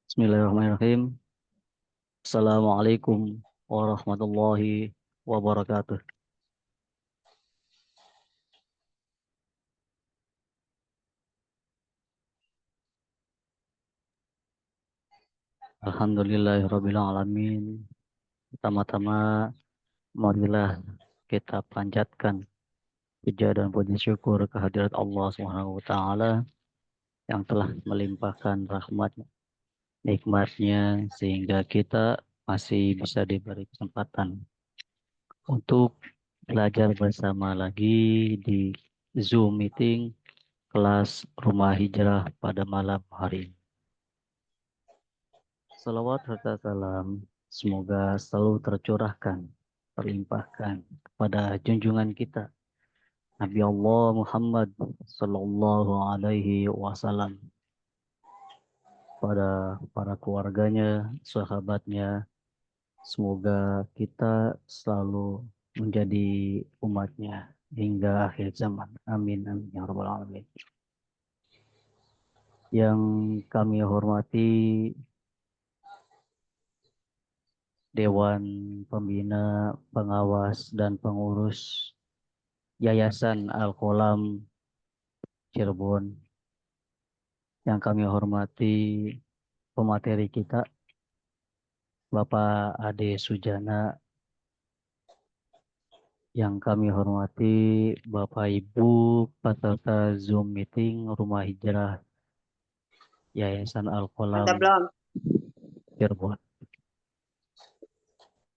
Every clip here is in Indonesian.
Bismillahirrahmanirrahim. Assalamualaikum warahmatullahi wabarakatuh. Alhamdulillahirabbil alamin. Pertama-tama marilah kita panjatkan puja dan puji syukur kehadirat Allah Subhanahu wa taala yang telah melimpahkan rahmat nikmatnya sehingga kita masih bisa diberi kesempatan untuk belajar bersama lagi di Zoom meeting kelas Rumah Hijrah pada malam hari ini. Salawat serta salam semoga selalu tercurahkan, terlimpahkan kepada junjungan kita Nabi Allah Muhammad Sallallahu Alaihi Wasallam, pada para keluarganya, sahabatnya. Semoga kita selalu menjadi umatnya hingga akhir zaman. Amin, amin ya rabbal alamin. Yang kami hormati Dewan Pembina, Pengawas, dan Pengurus Yayasan Al-Qalam Cirebon. Yang kami hormati pemateri kita, Bapak Ade Sujana. Yang kami hormati Bapak Ibu peserta Zoom meeting Rumah Hijrah Yayasan Ada Al-Qalam belum? Cirebon.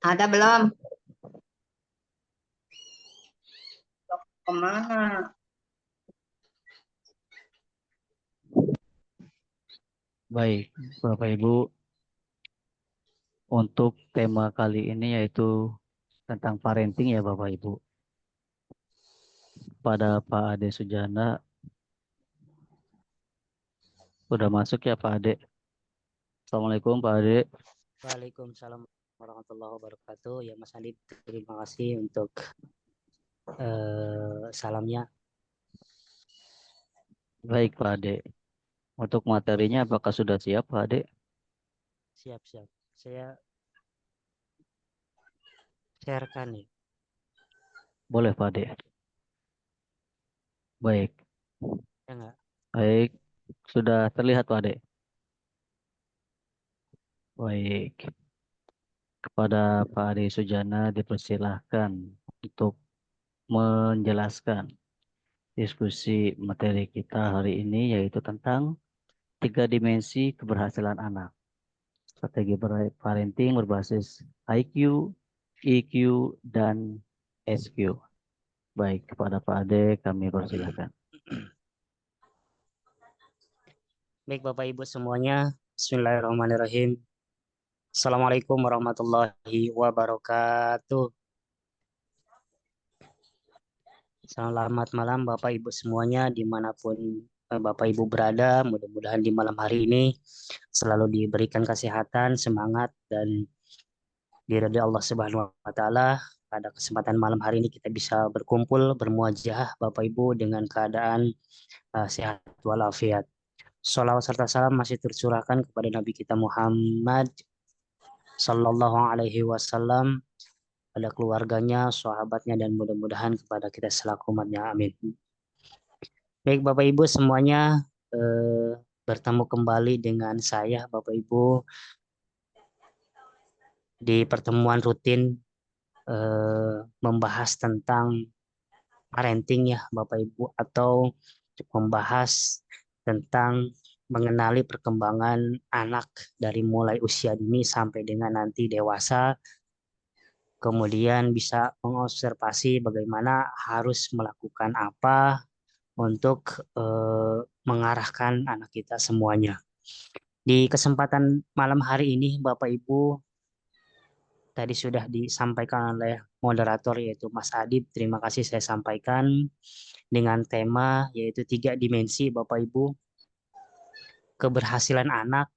Ada belum? Kemana? Baik, Bapak Ibu, untuk tema kali ini yaitu tentang parenting ya Bapak Ibu. Pada Pak Ade Sujana, udah masuk ya Pak Ade? Assalamualaikum Pak Ade. Waalaikumsalam warahmatullahi wabarakatuh. Ya Mas Andi, terima kasih untuk salamnya. Baik Pak Ade. Untuk materinya apakah sudah siap Pak Ade? Siap-siap. Saya sharekan nih. Boleh Pak Ade. Baik, Ya enggak? baik. Sudah terlihat Pak Ade? Baik. Kepada Pak Ade Sujana dipersilahkan untuk menjelaskan diskusi materi kita hari ini yaitu tentang 3 dimensi keberhasilan anak. Strategi parenting berbasis IQ, EQ, dan SQ. Baik, kepada Pak Ade kami persilahkan. Baik Bapak Ibu semuanya, Bismillahirrahmanirrahim. Assalamualaikum warahmatullahi wabarakatuh. Selamat malam Bapak Ibu semuanya dimanapun Bapak Ibu berada. Mudah-mudahan di malam hari ini selalu diberikan kesehatan, semangat, dan diridhoi Allah Subhanahu wa taala. Pada kesempatan malam hari ini kita bisa berkumpul bermuajah Bapak Ibu dengan keadaan sehat walafiat. Salawat serta salam masih tercurahkan kepada Nabi kita Muhammad Sallallahu Alaihi Wasallam, pada keluarganya, sahabatnya, dan mudah-mudahan kepada kita selaku umatnya. Amin. Baik Bapak Ibu semuanya, bertemu kembali dengan saya Bapak Ibu di pertemuan rutin membahas tentang parenting ya Bapak Ibu, atau membahas tentang mengenali perkembangan anak dari mulai usia dini sampai dengan nanti dewasa, kemudian bisa mengobservasi bagaimana harus melakukan apa untuk mengarahkan anak kita semuanya. Di kesempatan malam hari ini Bapak Ibu, tadi sudah disampaikan oleh moderator yaitu Mas Adib. Terima kasih saya sampaikan dengan tema yaitu 3 dimensi Bapak Ibu. Keberhasilan anak,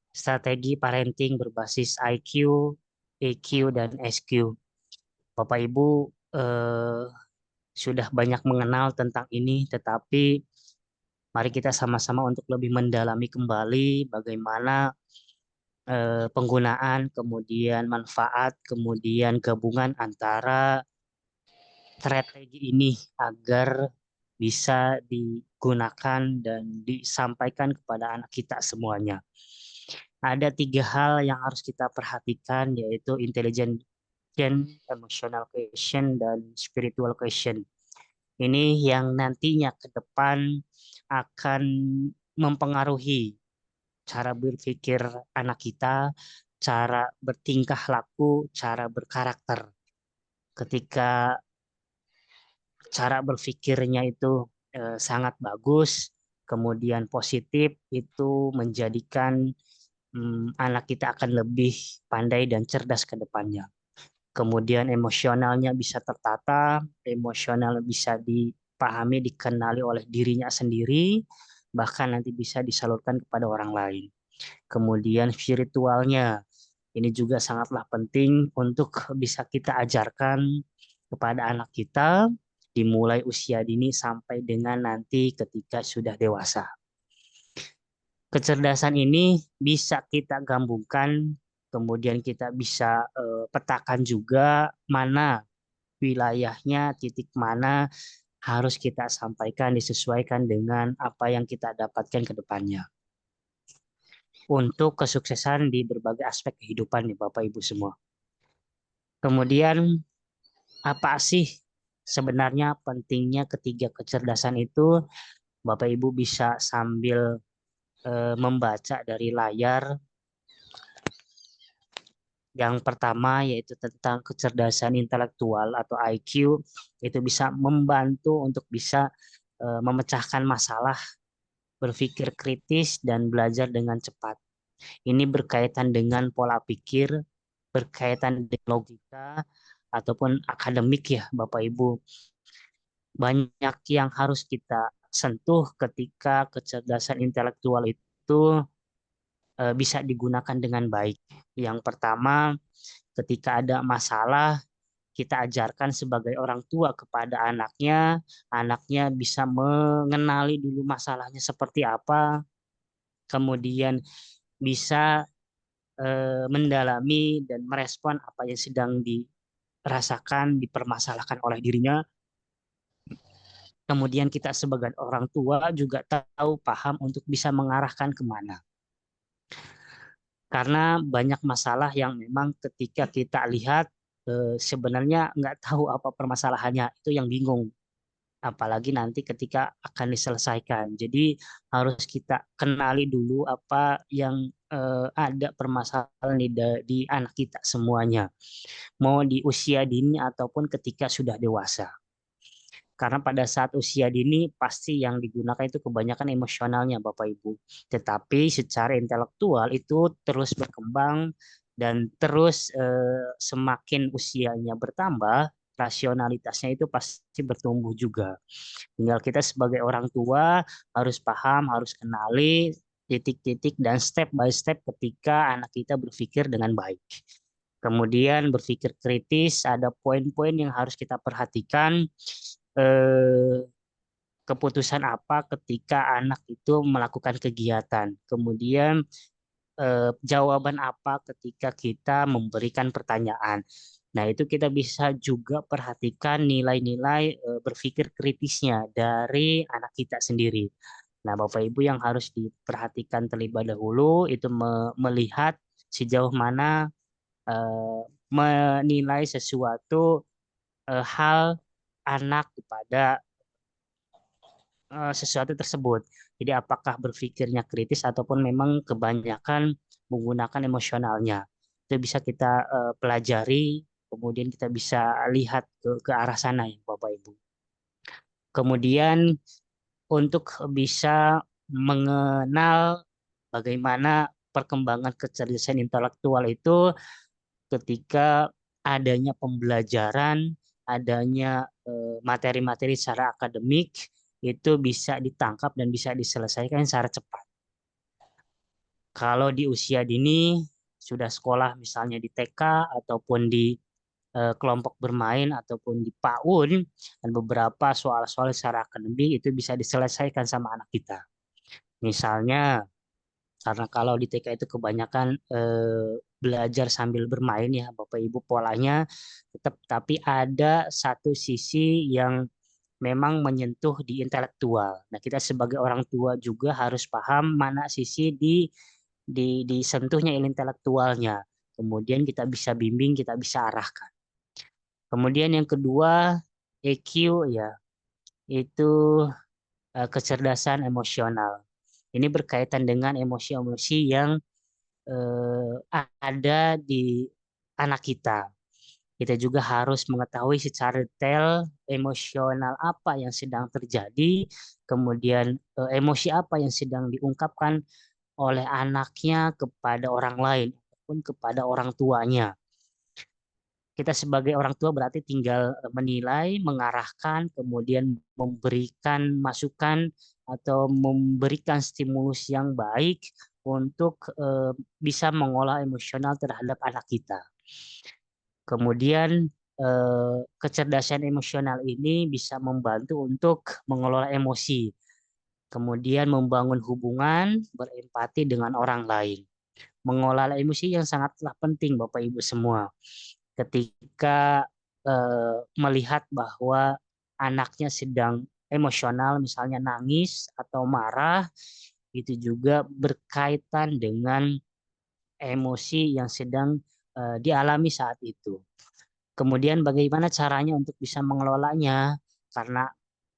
strategi parenting berbasis IQ, EQ, dan SQ. Bapak Ibu sudah banyak mengenal tentang ini, tetapi Mari kita sama-sama untuk lebih mendalami kembali bagaimana penggunaan, kemudian manfaat, kemudian gabungan antara strategi ini agar bisa digunakan dan disampaikan kepada anak kita semuanya. Ada 3 hal yang harus kita perhatikan, yaitu intelligent quotient, emotional quotient, dan spiritual quotient. Ini yang nantinya ke depan akan mempengaruhi cara berpikir anak kita, cara bertingkah laku, cara berkarakter. Ketika cara berpikirnya itu sangat bagus, kemudian positif, itu menjadikan anak kita akan lebih pandai dan cerdas ke depannya. Kemudian emosionalnya bisa tertata, emosional bisa dipahami, dikenali oleh dirinya sendiri, bahkan nanti bisa disalurkan kepada orang lain. Kemudian spiritualnya, ini juga sangatlah penting untuk bisa kita ajarkan kepada anak kita dimulai usia dini sampai dengan nanti ketika sudah dewasa. Kecerdasan ini bisa kita gabungkan, kemudian kita bisa petakan juga mana wilayahnya, titik mana harus kita sampaikan disesuaikan dengan apa yang kita dapatkan ke depannya. Untuk kesuksesan di berbagai aspek kehidupan nih Bapak Ibu semua. Kemudian apa sih sebenarnya pentingnya ketiga kecerdasan itu? Bapak Ibu bisa sambil membaca dari layar. Yang pertama yaitu tentang kecerdasan intelektual atau IQ, itu bisa membantu untuk bisa memecahkan masalah, berpikir kritis dan belajar dengan cepat. Ini berkaitan dengan pola pikir, berkaitan dengan logika ataupun akademik ya Bapak Ibu. Banyak yang harus kita sentuh ketika kecerdasan intelektual itu bisa digunakan dengan baik. Yang pertama, ketika ada masalah, kita ajarkan sebagai orang tua kepada anaknya, anaknya bisa mengenali dulu masalahnya seperti apa, kemudian bisa mendalami dan merespon apa yang sedang dirasakan, dipermasalahkan oleh dirinya. Kemudian kita sebagai orang tua juga tahu, paham untuk bisa mengarahkan kemana. Karena banyak masalah yang memang ketika kita lihat sebenarnya nggak tahu apa permasalahannya, itu yang bingung. Apalagi nanti ketika akan diselesaikan. Jadi harus kita kenali dulu apa yang ada permasalahan di anak kita semuanya. Mau di usia dini ataupun ketika sudah dewasa. Karena pada saat usia dini pasti yang digunakan itu kebanyakan emosionalnya Bapak Ibu. Tetapi secara intelektual itu terus berkembang dan terus semakin usianya bertambah, rasionalitasnya itu pasti bertumbuh juga. Tinggal kita sebagai orang tua harus paham, harus kenali titik-titik dan step by step ketika anak kita berpikir dengan baik. Kemudian berpikir kritis, ada poin-poin yang harus kita perhatikan. Eh, Keputusan apa ketika anak itu melakukan kegiatan. Kemudian jawaban apa ketika kita memberikan pertanyaan. Nah, itu kita bisa juga perhatikan nilai-nilai berpikir kritisnya dari anak kita sendiri. Nah, Bapak Ibu yang harus diperhatikan terlebih dahulu itu melihat sejauh mana eh, menilai sesuatu hal anak kepada sesuatu tersebut. Jadi apakah berpikirnya kritis ataupun memang kebanyakan menggunakan emosionalnya. Itu bisa kita pelajari, kemudian kita bisa lihat ke arah sana ya Bapak Ibu. Kemudian untuk bisa mengenal bagaimana perkembangan kecerdasan intelektual itu ketika adanya pembelajaran, adanya materi-materi secara akademik itu bisa ditangkap dan bisa diselesaikan secara cepat. Kalau di usia dini sudah sekolah misalnya di TK ataupun di kelompok bermain ataupun di PAUD dan beberapa soal-soal secara akademik itu bisa diselesaikan sama anak kita. Misalnya, karena kalau di TK itu kebanyakan belajar sambil bermain ya, Bapak Ibu polanya tetap, tapi ada satu sisi yang memang menyentuh di intelektual. Nah, kita sebagai orang tua juga harus paham mana sisi disentuhnya intelektualnya. Kemudian kita bisa bimbing, kita bisa arahkan. Kemudian yang kedua, EQ ya, itu kecerdasan emosional. Ini berkaitan dengan emosi-emosi yang ada di anak kita. Kita juga harus mengetahui secara detail emosional apa yang sedang terjadi, kemudian emosi apa yang sedang diungkapkan oleh anaknya kepada orang lain ataupun kepada orang tuanya. Kita sebagai orang tua berarti tinggal menilai, mengarahkan, kemudian memberikan masukan atau memberikan stimulus yang baik untuk bisa mengolah emosional terhadap anak kita. Kemudian kecerdasan emosional ini bisa membantu untuk mengelola emosi, kemudian membangun hubungan, berempati dengan orang lain. Mengolah emosi yang sangatlah penting Bapak Ibu semua. Ketika melihat bahwa anaknya sedang emosional, misalnya nangis atau marah, itu juga berkaitan dengan emosi yang sedang dialami saat itu. Kemudian bagaimana caranya untuk bisa mengelolanya? Karena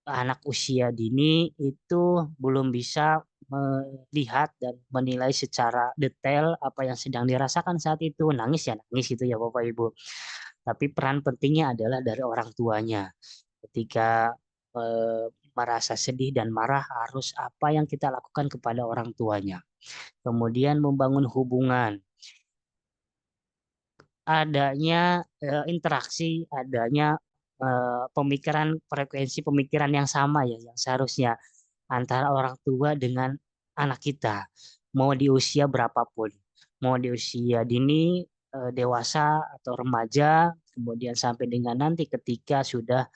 anak usia dini itu belum bisa melihat dan menilai secara detail apa yang sedang dirasakan saat itu. Nangis ya nangis itu ya Bapak Ibu. Tapi peran pentingnya adalah dari orang tuanya. Ketika eh, merasa sedih dan marah, harus apa yang kita lakukan kepada orang tuanya. Kemudian membangun hubungan, adanya interaksi, adanya pemikiran, frekuensi pemikiran yang sama ya, yang seharusnya antara orang tua dengan anak kita, mau di usia berapapun, mau di usia dini, dewasa atau remaja, kemudian sampai dengan nanti ketika sudah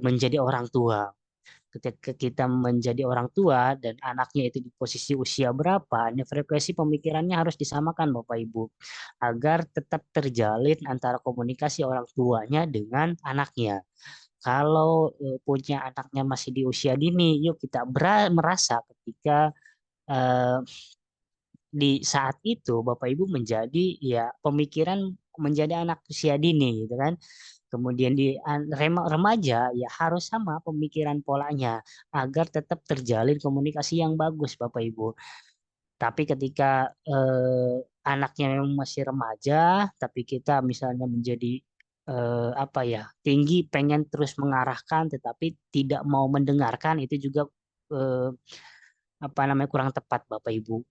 menjadi orang tua. Ketika kita menjadi orang tua dan anaknya itu di posisi usia berapa, ini frekuensi pemikirannya harus disamakan Bapak Ibu agar tetap terjalin antara komunikasi orang tuanya dengan anaknya. Kalau punya anaknya masih di usia dini, yuk kita merasa ketika eh, di saat itu Bapak Ibu menjadi ya pemikiran menjadi anak usia dini gitu kan. Kemudian di remaja ya harus sama pemikiran polanya agar tetap terjalin komunikasi yang bagus Bapak Ibu. Tapi ketika anaknya memang masih remaja, tapi kita misalnya menjadi apa ya tinggi pengen terus mengarahkan, tetapi tidak mau mendengarkan, itu juga eh, apa namanya kurang tepat Bapak Ibu.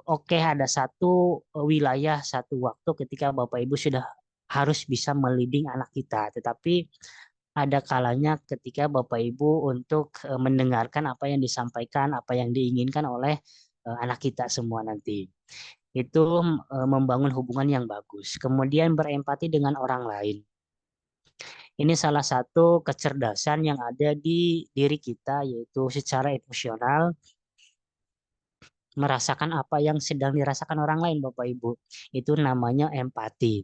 Oke, ada satu wilayah, satu waktu ketika Bapak Ibu sudah harus bisa meliding anak kita, tetapi ada kalanya ketika Bapak Ibu untuk mendengarkan apa yang disampaikan, apa yang diinginkan oleh anak kita semua nanti. Itu membangun hubungan yang bagus. Kemudian berempati dengan orang lain. Ini salah satu kecerdasan yang ada di diri kita, yaitu secara emosional merasakan apa yang sedang dirasakan orang lain, Bapak Ibu. Itu namanya empati.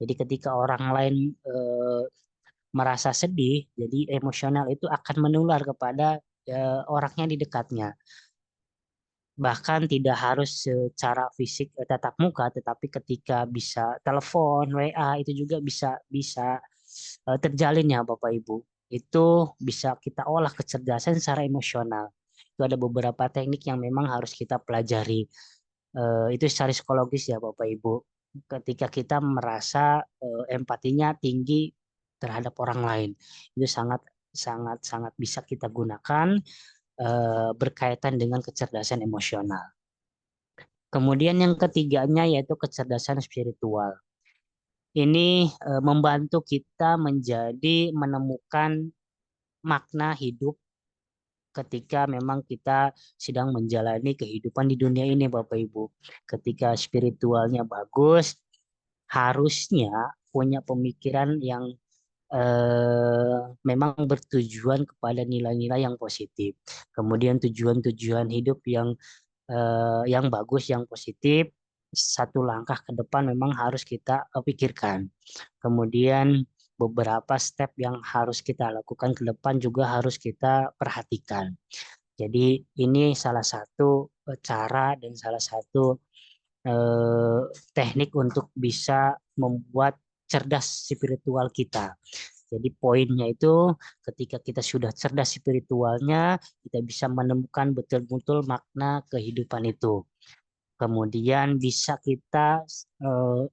Jadi ketika orang lain merasa sedih, jadi emosional itu akan menular kepada orangnya di dekatnya. Bahkan tidak harus secara fisik tatap muka, tetapi ketika bisa telepon, WA itu juga bisa bisa terjalin ya Bapak Ibu. Itu bisa kita olah kecerdasan secara emosional. Itu ada beberapa teknik yang memang harus kita pelajari. Itu secara psikologis ya Bapak Ibu. Ketika kita merasa empatinya tinggi terhadap orang lain, itu sangat sangat sangat bisa kita gunakan berkaitan dengan kecerdasan emosional. Kemudian yang ketiganya yaitu kecerdasan spiritual. Ini membantu kita menjadi menemukan makna hidup ketika memang kita sedang menjalani kehidupan di dunia ini, Bapak Ibu. Ketika spiritualnya bagus, harusnya punya pemikiran yang memang bertujuan kepada nilai-nilai yang positif. Kemudian tujuan-tujuan hidup yang bagus, yang positif, satu langkah ke depan memang harus kita pikirkan. Kemudian beberapa step yang harus kita lakukan ke depan juga harus kita perhatikan. Jadi ini salah satu cara dan salah satu eh, teknik untuk bisa membuat cerdas spiritual kita. Jadi poinnya itu ketika kita sudah cerdas spiritualnya, kita bisa menemukan betul-betul makna kehidupan itu. Kemudian bisa kita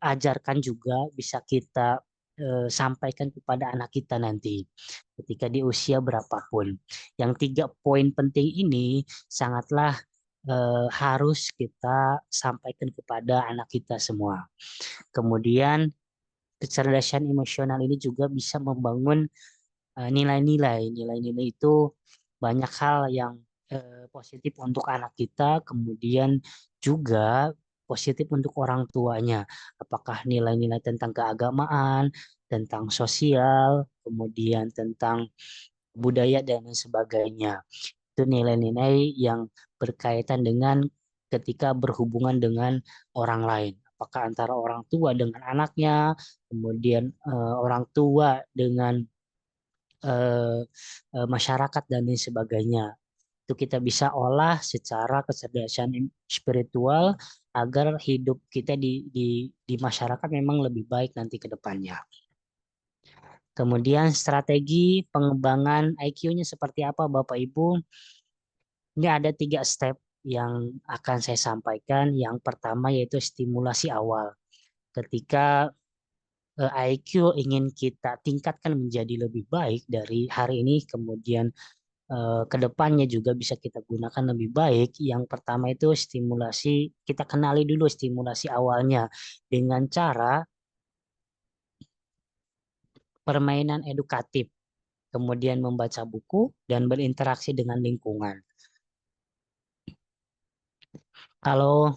ajarkan juga, bisa kita sampaikan kepada anak kita nanti ketika di usia berapapun. Yang 3 poin penting ini sangatlah harus kita sampaikan kepada anak kita semua. Kemudian kecerdasan emosional ini juga bisa membangun nilai-nilai. Nilai-nilai itu banyak hal yang positif untuk anak kita, kemudian juga positif untuk orang tuanya. Apakah nilai-nilai tentang keagamaan, tentang sosial, kemudian tentang budaya dan lain sebagainya. Itu nilai-nilai yang berkaitan dengan ketika berhubungan dengan orang lain. Apakah antara orang tua dengan anaknya, kemudian orang tua dengan eh, masyarakat dan lain sebagainya. Itu kita bisa olah secara kecerdasan spiritual agar hidup kita di masyarakat memang lebih baik nanti ke depannya. Kemudian strategi pengembangan IQ-nya seperti apa Bapak Ibu? Ini ada 3 step yang akan saya sampaikan. Yang pertama yaitu stimulasi awal. Ketika IQ ingin kita tingkatkan menjadi lebih baik dari hari ini, kemudian ke depannya juga bisa kita gunakan lebih baik. Yang pertama itu stimulasi, kita kenali dulu stimulasi awalnya dengan cara permainan edukatif, kemudian membaca buku dan berinteraksi dengan lingkungan. Kalau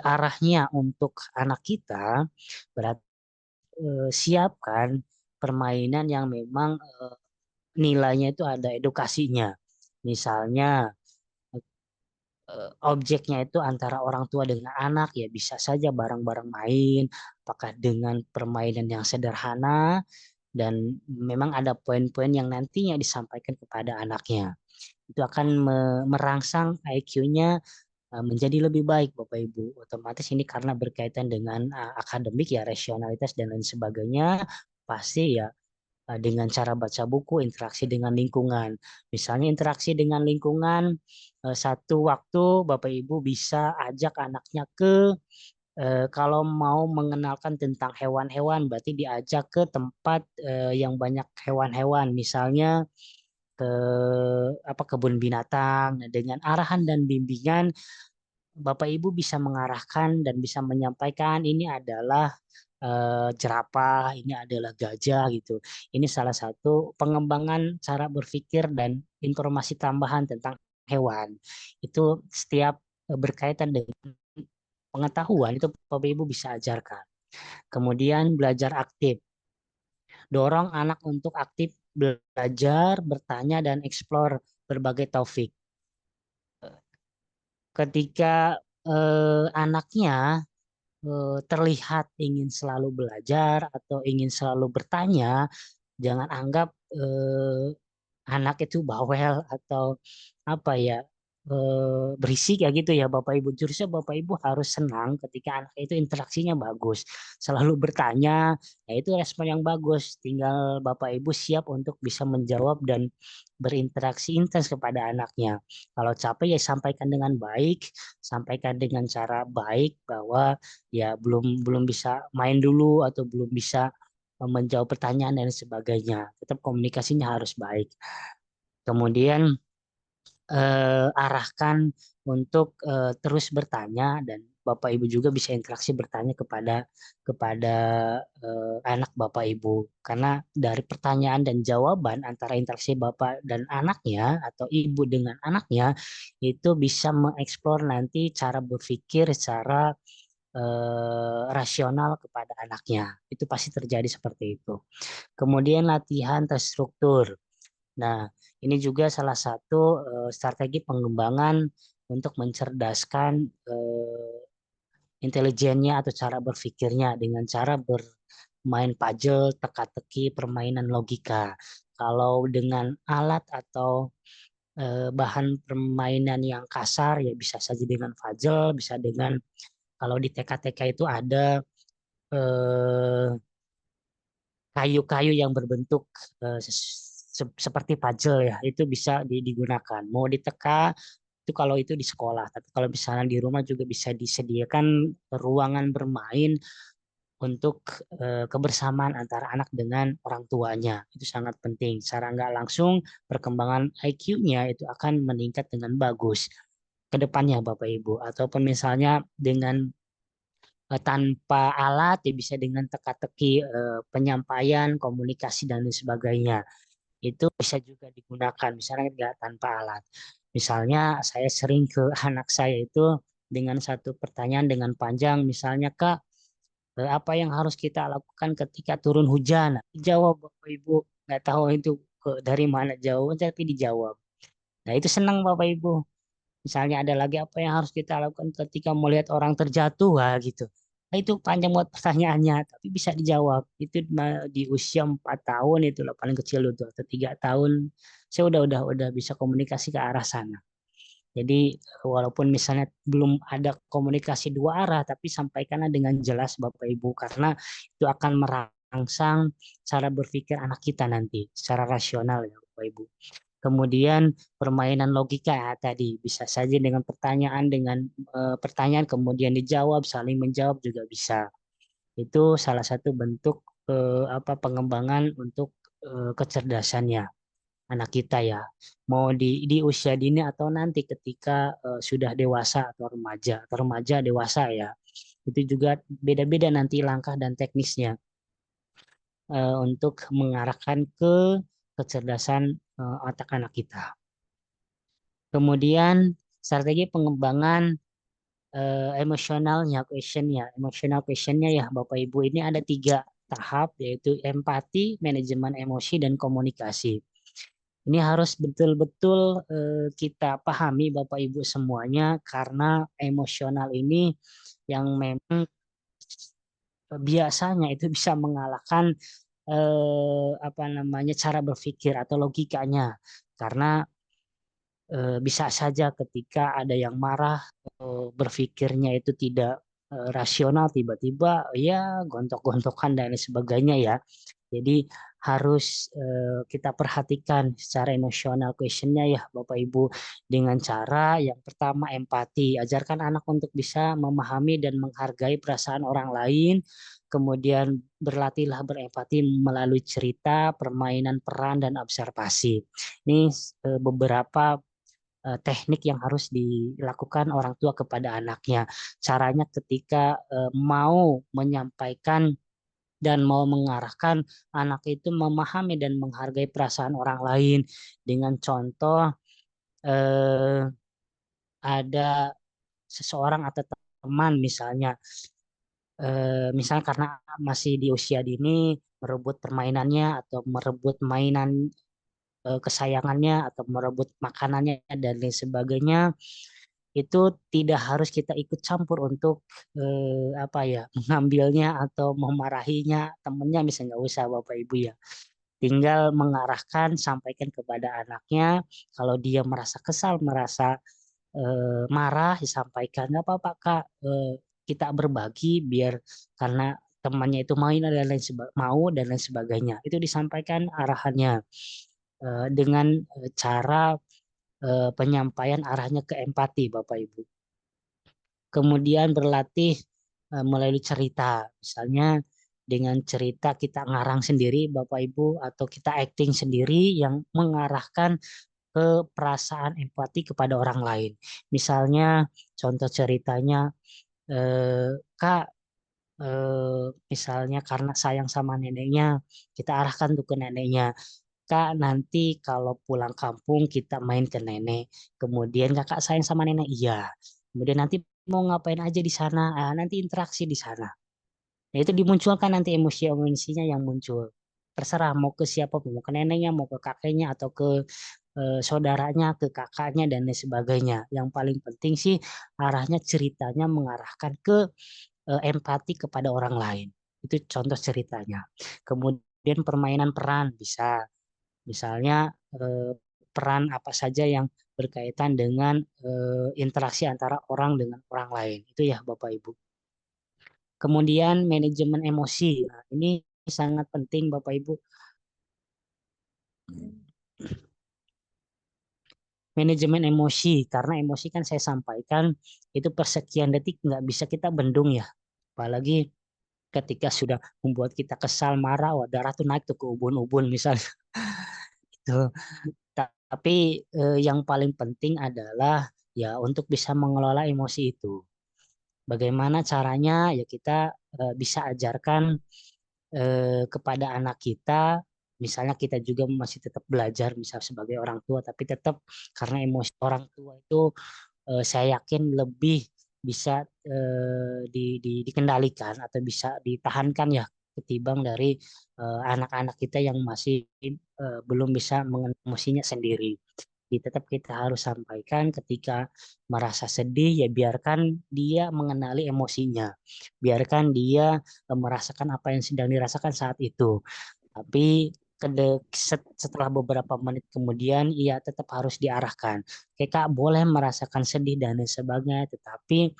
arahnya untuk anak kita, berarti siapkan permainan yang memang nilainya itu ada edukasinya. Misalnya objeknya itu antara orang tua dengan anak ya bisa saja bareng-bareng main, apakah dengan permainan yang sederhana dan memang ada poin-poin yang nantinya disampaikan kepada anaknya. Itu akan merangsang IQ-nya menjadi lebih baik Bapak Ibu. Otomatis ini karena berkaitan dengan akademik ya, rasionalitas dan lain sebagainya, pasti ya dengan cara baca buku, interaksi dengan lingkungan. Misalnya interaksi dengan lingkungan, satu waktu Bapak Ibu bisa ajak anaknya ke kalau mau mengenalkan tentang hewan-hewan, berarti diajak ke tempat yang banyak hewan-hewan, misalnya ke apa kebun binatang. Nah, dengan arahan dan bimbingan Bapak Ibu bisa mengarahkan dan bisa menyampaikan ini adalah jerapah, ini adalah gajah gitu. Ini salah satu pengembangan cara berpikir dan informasi tambahan tentang hewan. Itu setiap berkaitan dengan pengetahuan itu Bapak Ibu bisa ajarkan. Kemudian belajar aktif. Dorong anak untuk aktif belajar, bertanya dan eksplor berbagai topik. Ketika anaknya terlihat ingin selalu belajar atau ingin selalu bertanya, jangan anggap anak itu bawel atau apa ya berisik ya gitu ya Bapak Ibu. Justru Bapak Ibu harus senang ketika anak itu interaksinya bagus, selalu bertanya, ya itu respon yang bagus. Tinggal Bapak Ibu siap untuk bisa menjawab dan berinteraksi intens kepada anaknya. Kalau capek ya sampaikan dengan baik, sampaikan dengan cara baik bahwa ya belum belum bisa main dulu atau belum bisa menjawab pertanyaan dan sebagainya. Tetap komunikasinya harus baik. Kemudian arahkan untuk terus bertanya dan Bapak Ibu juga bisa interaksi bertanya kepada anak Bapak Ibu karena dari pertanyaan dan jawaban antara interaksi Bapak dan anaknya atau Ibu dengan anaknya itu bisa mengeksplor nanti cara berpikir secara rasional kepada anaknya. Itu pasti terjadi seperti itu. Kemudian latihan terstruktur. Nah, ini juga salah satu strategi pengembangan untuk mencerdaskan intelijennya atau cara berpikirnya dengan cara bermain puzzle, teka-teki, permainan logika. Kalau dengan alat atau bahan permainan yang kasar ya bisa saja dengan puzzle, bisa dengan kalau di TK-TK itu ada eh, kayu-kayu yang berbentuk seperti puzzle ya, itu bisa digunakan. Mau diteka itu kalau itu di sekolah, tapi kalau misalnya di rumah juga bisa disediakan ruangan bermain untuk kebersamaan antara anak dengan orang tuanya. Itu sangat penting. Secara nggak langsung perkembangan IQ-nya itu akan meningkat dengan bagus ke depannya Bapak Ibu. Ataupun misalnya dengan tanpa alat ya bisa dengan teka-teki penyampaian, komunikasi dan lain sebagainya. Itu bisa juga digunakan misalnya nggak tanpa alat. Misalnya saya sering ke anak saya itu dengan satu pertanyaan dengan panjang, misalnya Kak, apa yang harus kita lakukan ketika turun hujan? Nah, dijawab Bapak Ibu, nggak tahu itu dari mana jawaban tapi dijawab. Nah itu senang Bapak Ibu. Misalnya ada lagi apa yang harus kita lakukan ketika melihat orang terjatuh, wah gitu. Nah, itu panjang buat pertanyaannya, tapi bisa dijawab. Itu di usia 4 tahun itu lah paling kecil itu atau 3 tahun, saya udah bisa komunikasi ke arah sana. Jadi walaupun misalnya belum ada komunikasi dua arah, tapi sampaikanlah dengan jelas Bapak Ibu karena itu akan merangsang cara berpikir anak kita nanti secara rasional ya Bapak Ibu. Kemudian permainan logika ya, tadi bisa saja dengan pertanyaan kemudian dijawab, saling menjawab juga bisa. Itu salah satu bentuk apa pengembangan untuk kecerdasannya anak kita ya. Mau di usia dini atau nanti ketika sudah dewasa atau remaja dewasa ya. Itu juga beda-beda nanti langkah dan teknisnya untuk mengarahkan ke kecerdasan otak anak kita. Kemudian strategi pengembangan emotional questionnya ya Bapak Ibu ini ada 3 tahap yaitu empati, manajemen emosi dan komunikasi. Ini harus betul-betul kita pahami Bapak Ibu semuanya karena emosional ini yang memang biasanya itu bisa mengalahkan apa namanya cara berpikir atau logikanya karena bisa saja ketika ada yang marah berpikirnya itu tidak rasional tiba-tiba ya gontok-gontokan dan lain sebagainya ya. Jadi harus kita perhatikan secara emosional questionnya ya Bapak Ibu dengan cara yang pertama empati. Ajarkan anak untuk bisa memahami dan menghargai perasaan orang lain. Kemudian berlatihlah berempati melalui cerita, permainan peran dan observasi. Ini beberapa teknik yang harus dilakukan orang tua kepada anaknya. Caranya ketika mau menyampaikan dan mau mengarahkan anak itu memahami dan menghargai perasaan orang lain dengan contoh eh, ada seseorang atau teman misalnya misalnya karena masih di usia dini merebut permainannya atau merebut mainan kesayangannya atau merebut makanannya dan lain sebagainya itu tidak harus kita ikut campur untuk apa ya mengambilnya atau memarahinya temennya misalnya nggak usah Bapak Ibu ya tinggal mengarahkan sampaikan kepada anaknya kalau dia merasa kesal merasa marah disampaikan nggak apa-apa Kak kita berbagi biar karena temannya itu main dan lain mau dan lain sebagainya itu disampaikan arahannya dengan cara penyampaian arahnya ke empati Bapak Ibu. Kemudian berlatih melalui cerita. Misalnya dengan cerita kita ngarang sendiri Bapak Ibu atau kita acting sendiri yang mengarahkan ke perasaan empati kepada orang lain. Misalnya contoh ceritanya Kak misalnya karena sayang sama neneknya kita arahkan tuh ke neneknya. Kak, nanti kalau pulang kampung kita main ke nenek. Kemudian kakak sayang sama nenek, iya. Kemudian nanti mau ngapain aja di sana, nanti interaksi di sana. Nah, itu dimunculkan nanti emosi-emosinya yang muncul. Terserah mau ke siapa pun, mau ke neneknya, mau ke kakeknya, atau ke saudaranya, ke kakaknya, dan lain sebagainya. Yang paling penting sih arahnya ceritanya mengarahkan ke empati kepada orang lain. Itu contoh ceritanya. Kemudian permainan peran bisa. Misalnya eh, peran apa saja yang berkaitan dengan interaksi antara orang dengan orang lain. Itu ya Bapak Ibu. Kemudian manajemen emosi. Nah, ini sangat penting Bapak Ibu. Manajemen emosi, karena emosi kan saya sampaikan itu persekian detik nggak bisa kita bendung ya. Apalagi ketika sudah membuat kita kesal, marah, wah darah tuh naik tuh ke ubun-ubun misalnya. Itu. Tapi yang paling penting adalah ya untuk bisa mengelola emosi itu. Bagaimana caranya? Ya kita bisa ajarkan kepada anak kita, misalnya kita juga masih tetap belajar, misal sebagai orang tua, tapi tetap karena emosi orang tua itu saya yakin lebih bisa dikendalikan atau bisa ditahankan ya ketimbang dari anak-anak kita yang masih belum bisa mengenal emosinya sendiri. Jadi tetap kita harus sampaikan ketika merasa sedih ya biarkan dia mengenali emosinya. Biarkan dia merasakan apa yang sedang dirasakan saat itu. Tapi setelah beberapa menit kemudian ia tetap harus diarahkan. Kayak Kak boleh merasakan sedih dan lain sebagainya, tetapi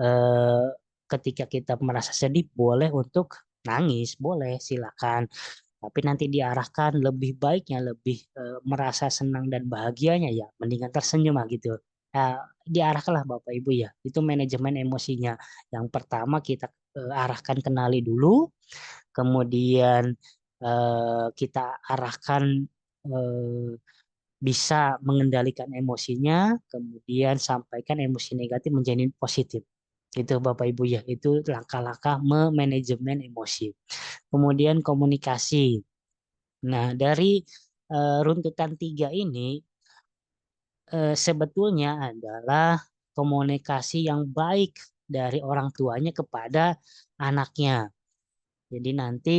eh, ketika kita merasa sedih boleh untuk nangis, boleh silakan. Tapi nanti diarahkan lebih baiknya, lebih merasa senang dan bahagianya ya, mendingan tersenyum lah gitu. Nah, diarahkanlah Bapak Ibu ya. Itu manajemen emosinya. Yang pertama kita arahkan kenali dulu, kemudian kita arahkan eh, bisa mengendalikan emosinya, kemudian sampaikan emosi negatif menjadi positif. Itu Bapak Ibu ya, itu langkah-langkah memanajemen emosi. Kemudian komunikasi. Nah, dari runtutan tiga ini sebetulnya adalah komunikasi yang baik dari orang tuanya kepada anaknya. Jadi nanti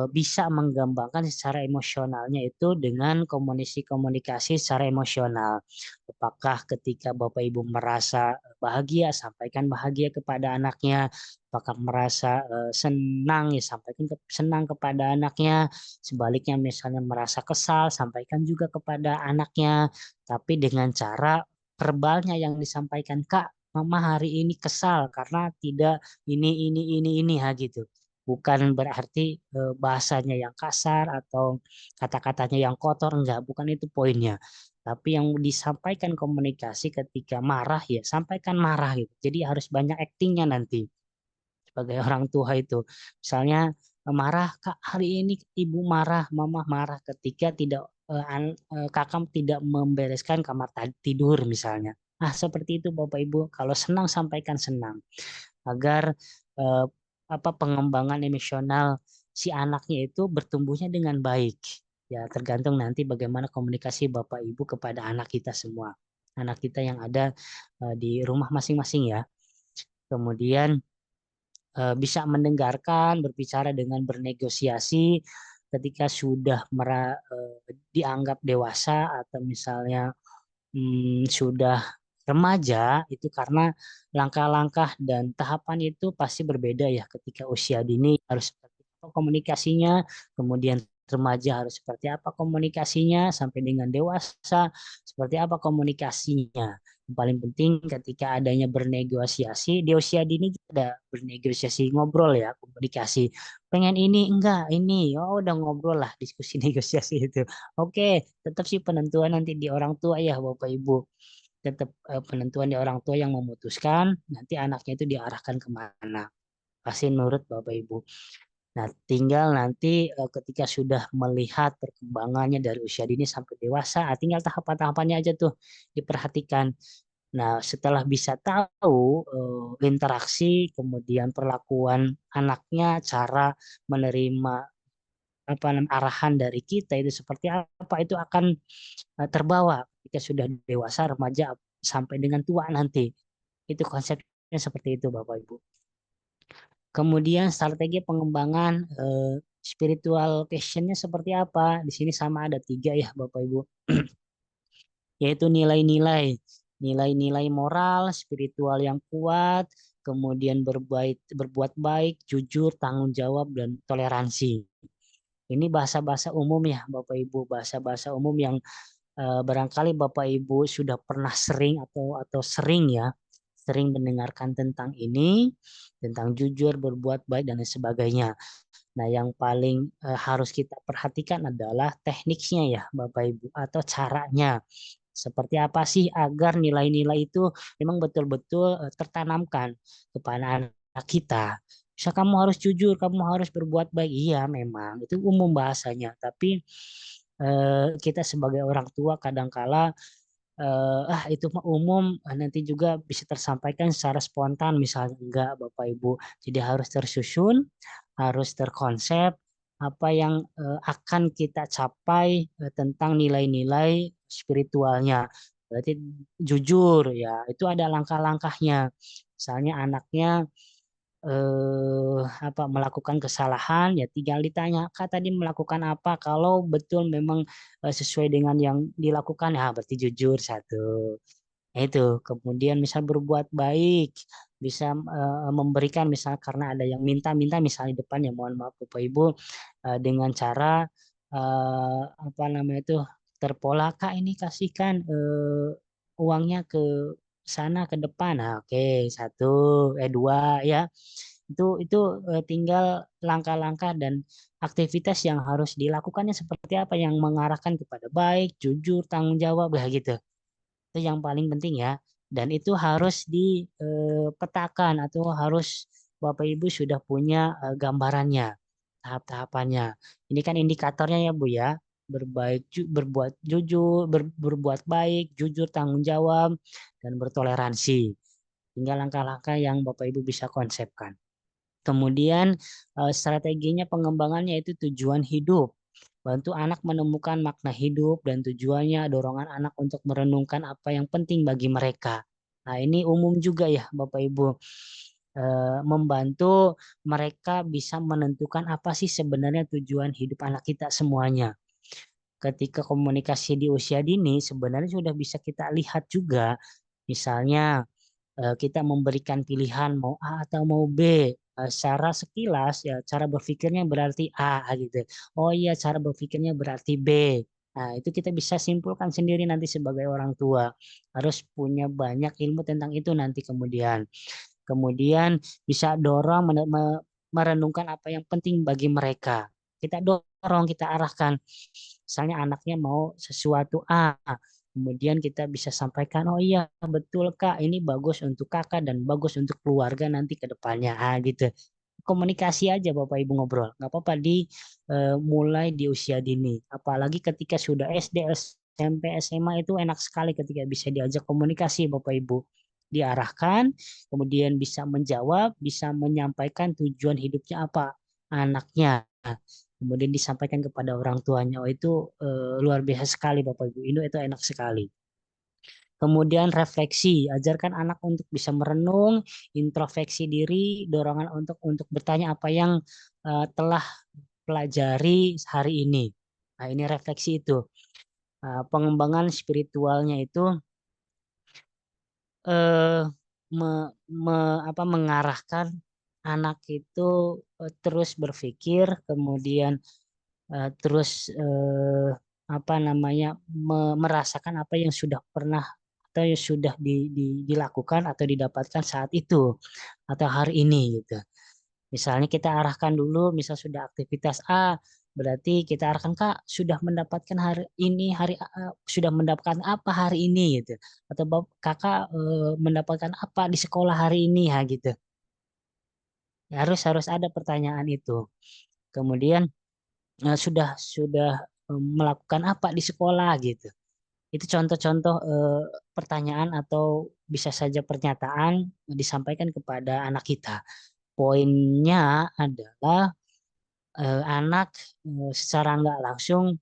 bisa menggembangkan secara emosionalnya itu dengan komunikasi-komunikasi secara emosional. Apakah ketika Bapak Ibu merasa bahagia, sampaikan bahagia kepada anaknya. Apakah merasa senang, ya sampaikan senang kepada anaknya. Sebaliknya misalnya merasa kesal, sampaikan juga kepada anaknya. Tapi dengan cara verbalnya yang disampaikan, Kak, Mama hari ini kesal karena tidak ini ha gitu. Bukan berarti bahasanya yang kasar atau kata-katanya yang kotor, enggak, bukan itu poinnya. Tapi yang disampaikan komunikasi ketika marah ya sampaikan marah gitu. Jadi harus banyak aktingnya nanti sebagai orang tua itu. Misalnya marah, Kak hari ini ibu marah, mama marah ketika tidak kakak tidak membereskan kamar tidur misalnya. Nah, seperti itu Bapak Ibu. Kalau senang sampaikan senang agar eh, apa pengembangan emosional si anaknya itu bertumbuhnya dengan baik. Ya, tergantung nanti bagaimana komunikasi Bapak Ibu kepada anak kita semua. Anak kita yang ada di rumah masing-masing ya. Kemudian bisa mendengarkan, berbicara dengan bernegosiasi ketika sudah dianggap dewasa atau misalnya sudah remaja itu karena langkah-langkah dan tahapan itu pasti berbeda ya ketika usia dini harus seperti apa komunikasinya, kemudian remaja harus seperti apa komunikasinya, sampai dengan dewasa seperti apa komunikasinya. Yang paling penting ketika adanya bernegosiasi di usia dini juga ada bernegosiasi ngobrol ya komunikasi. Pengen ini enggak ini, oh udah ngobrol lah diskusi negosiasi itu. Oke, tetap sih penentuan nanti di orang tua ya Bapak Ibu. Tetap penentuan di orang tua yang memutuskan, nanti anaknya itu diarahkan kemana. Pasti menurut Bapak Ibu. Nah, tinggal nanti ketika sudah melihat perkembangannya dari usia dini sampai dewasa, tinggal tahapan-tahapannya aja tuh diperhatikan. Nah, setelah bisa tahu interaksi, kemudian perlakuan anaknya, cara menerima apa arahan dari kita itu seperti apa, itu akan terbawa ketika sudah dewasa, remaja, sampai dengan tua nanti. Itu konsepnya seperti itu, Bapak Ibu. Kemudian strategi pengembangan spiritual questionnya seperti apa? Di sini sama ada tiga ya Bapak Ibu, yaitu nilai-nilai, nilai-nilai moral, spiritual yang kuat, kemudian berbuat baik, jujur, tanggung jawab, dan toleransi. Ini bahasa-bahasa umum ya Bapak Ibu, bahasa-bahasa umum yang barangkali Bapak Ibu sudah pernah sering atau sering ya, sering mendengarkan tentang ini, tentang jujur, berbuat baik dan lain sebagainya. Nah, yang paling harus kita perhatikan adalah tekniknya ya, Bapak Ibu, atau caranya. Seperti apa sih agar nilai-nilai itu memang betul-betul tertanamkan kepada anak kita. Bisa kamu harus jujur, kamu harus berbuat baik. Iya, memang itu umum bahasanya. Tapi kita sebagai orang tua kadangkala itu mah umum, nanti juga bisa tersampaikan secara spontan misalnya enggak Bapak Ibu. Jadi harus tersusun, harus terkonsep apa yang akan kita capai tentang nilai-nilai spiritualnya. Berarti jujur ya, itu ada langkah-langkahnya. Misalnya anaknya apa melakukan kesalahan ya tinggal ditanya Kak tadi melakukan apa, kalau betul memang sesuai dengan yang dilakukan ya berarti jujur satu. Nah, itu kemudian misal berbuat baik, bisa memberikan misal karena ada yang minta-minta misalnya di depan ya mohon maaf Bapak Ibu dengan cara apa namanya itu terpola Kak ini kasihkan uangnya ke sana ke depan. Nah, oke satu dua ya itu tinggal langkah-langkah dan aktivitas yang harus dilakukannya seperti apa yang mengarahkan kepada baik, jujur, tanggung jawab, ya gitu. Itu yang paling penting ya. Dan itu harus dipetakan atau harus Bapak Ibu sudah punya gambarannya, tahap-tahapannya. Ini kan indikatornya ya Bu ya. Berbuat jujur, berbuat baik, jujur, tanggung jawab, dan bertoleransi. Tinggal langkah-langkah yang Bapak Ibu bisa konsepkan. Kemudian strateginya pengembangannya itu tujuan hidup. Bantu anak menemukan makna hidup dan tujuannya, dorongan anak untuk merenungkan apa yang penting bagi mereka. Nah, ini umum juga ya Bapak Ibu. Membantu mereka bisa menentukan apa sih sebenarnya tujuan hidup anak kita semuanya. Ketika komunikasi di usia dini sebenarnya sudah bisa kita lihat juga. Misalnya kita memberikan pilihan mau A atau mau B. Secara sekilas ya cara berpikirnya berarti A gitu. Oh iya cara berpikirnya berarti B. Nah, itu kita bisa simpulkan sendiri nanti sebagai orang tua. Harus punya banyak ilmu tentang itu nanti kemudian. Kemudian bisa dorong merenungkan apa yang penting bagi mereka. Kita dorong, kita arahkan. Misalnya anaknya mau sesuatu A, kemudian kita bisa sampaikan, oh iya betul Kak, ini bagus untuk kakak dan bagus untuk keluarga nanti ke depannya. Ah, gitu. Komunikasi aja Bapak Ibu ngobrol. Nggak apa-apa mulai di usia dini. Apalagi ketika sudah SD, SMP, SMA itu enak sekali ketika bisa diajak komunikasi Bapak Ibu. Diarahkan, kemudian bisa menjawab, bisa menyampaikan tujuan hidupnya apa anaknya. Kemudian disampaikan kepada orang tuanya. Oh itu luar biasa sekali Bapak Ibu. Itu enak sekali. Kemudian refleksi, ajarkan anak untuk bisa merenung, introspeksi diri, dorongan untuk bertanya apa yang telah pelajari hari ini. Nah, ini refleksi itu. Pengembangan spiritualnya itu eh, mengarahkan anak itu terus berpikir, kemudian terus apa namanya merasakan apa yang sudah pernah atau yang sudah dilakukan atau didapatkan saat itu atau hari ini gitu. Misalnya kita arahkan dulu, misal sudah aktivitas A, berarti kita arahkan Kak sudah mendapatkan hari ini sudah mendapatkan apa hari ini gitu. Atau Kakak mendapatkan apa di sekolah hari ini ya gitu. Harus harus ada pertanyaan itu. Kemudian sudah melakukan apa di sekolah gitu. Itu contoh-contoh pertanyaan atau bisa saja pernyataan disampaikan kepada anak kita. Poinnya adalah anak secara nggak langsung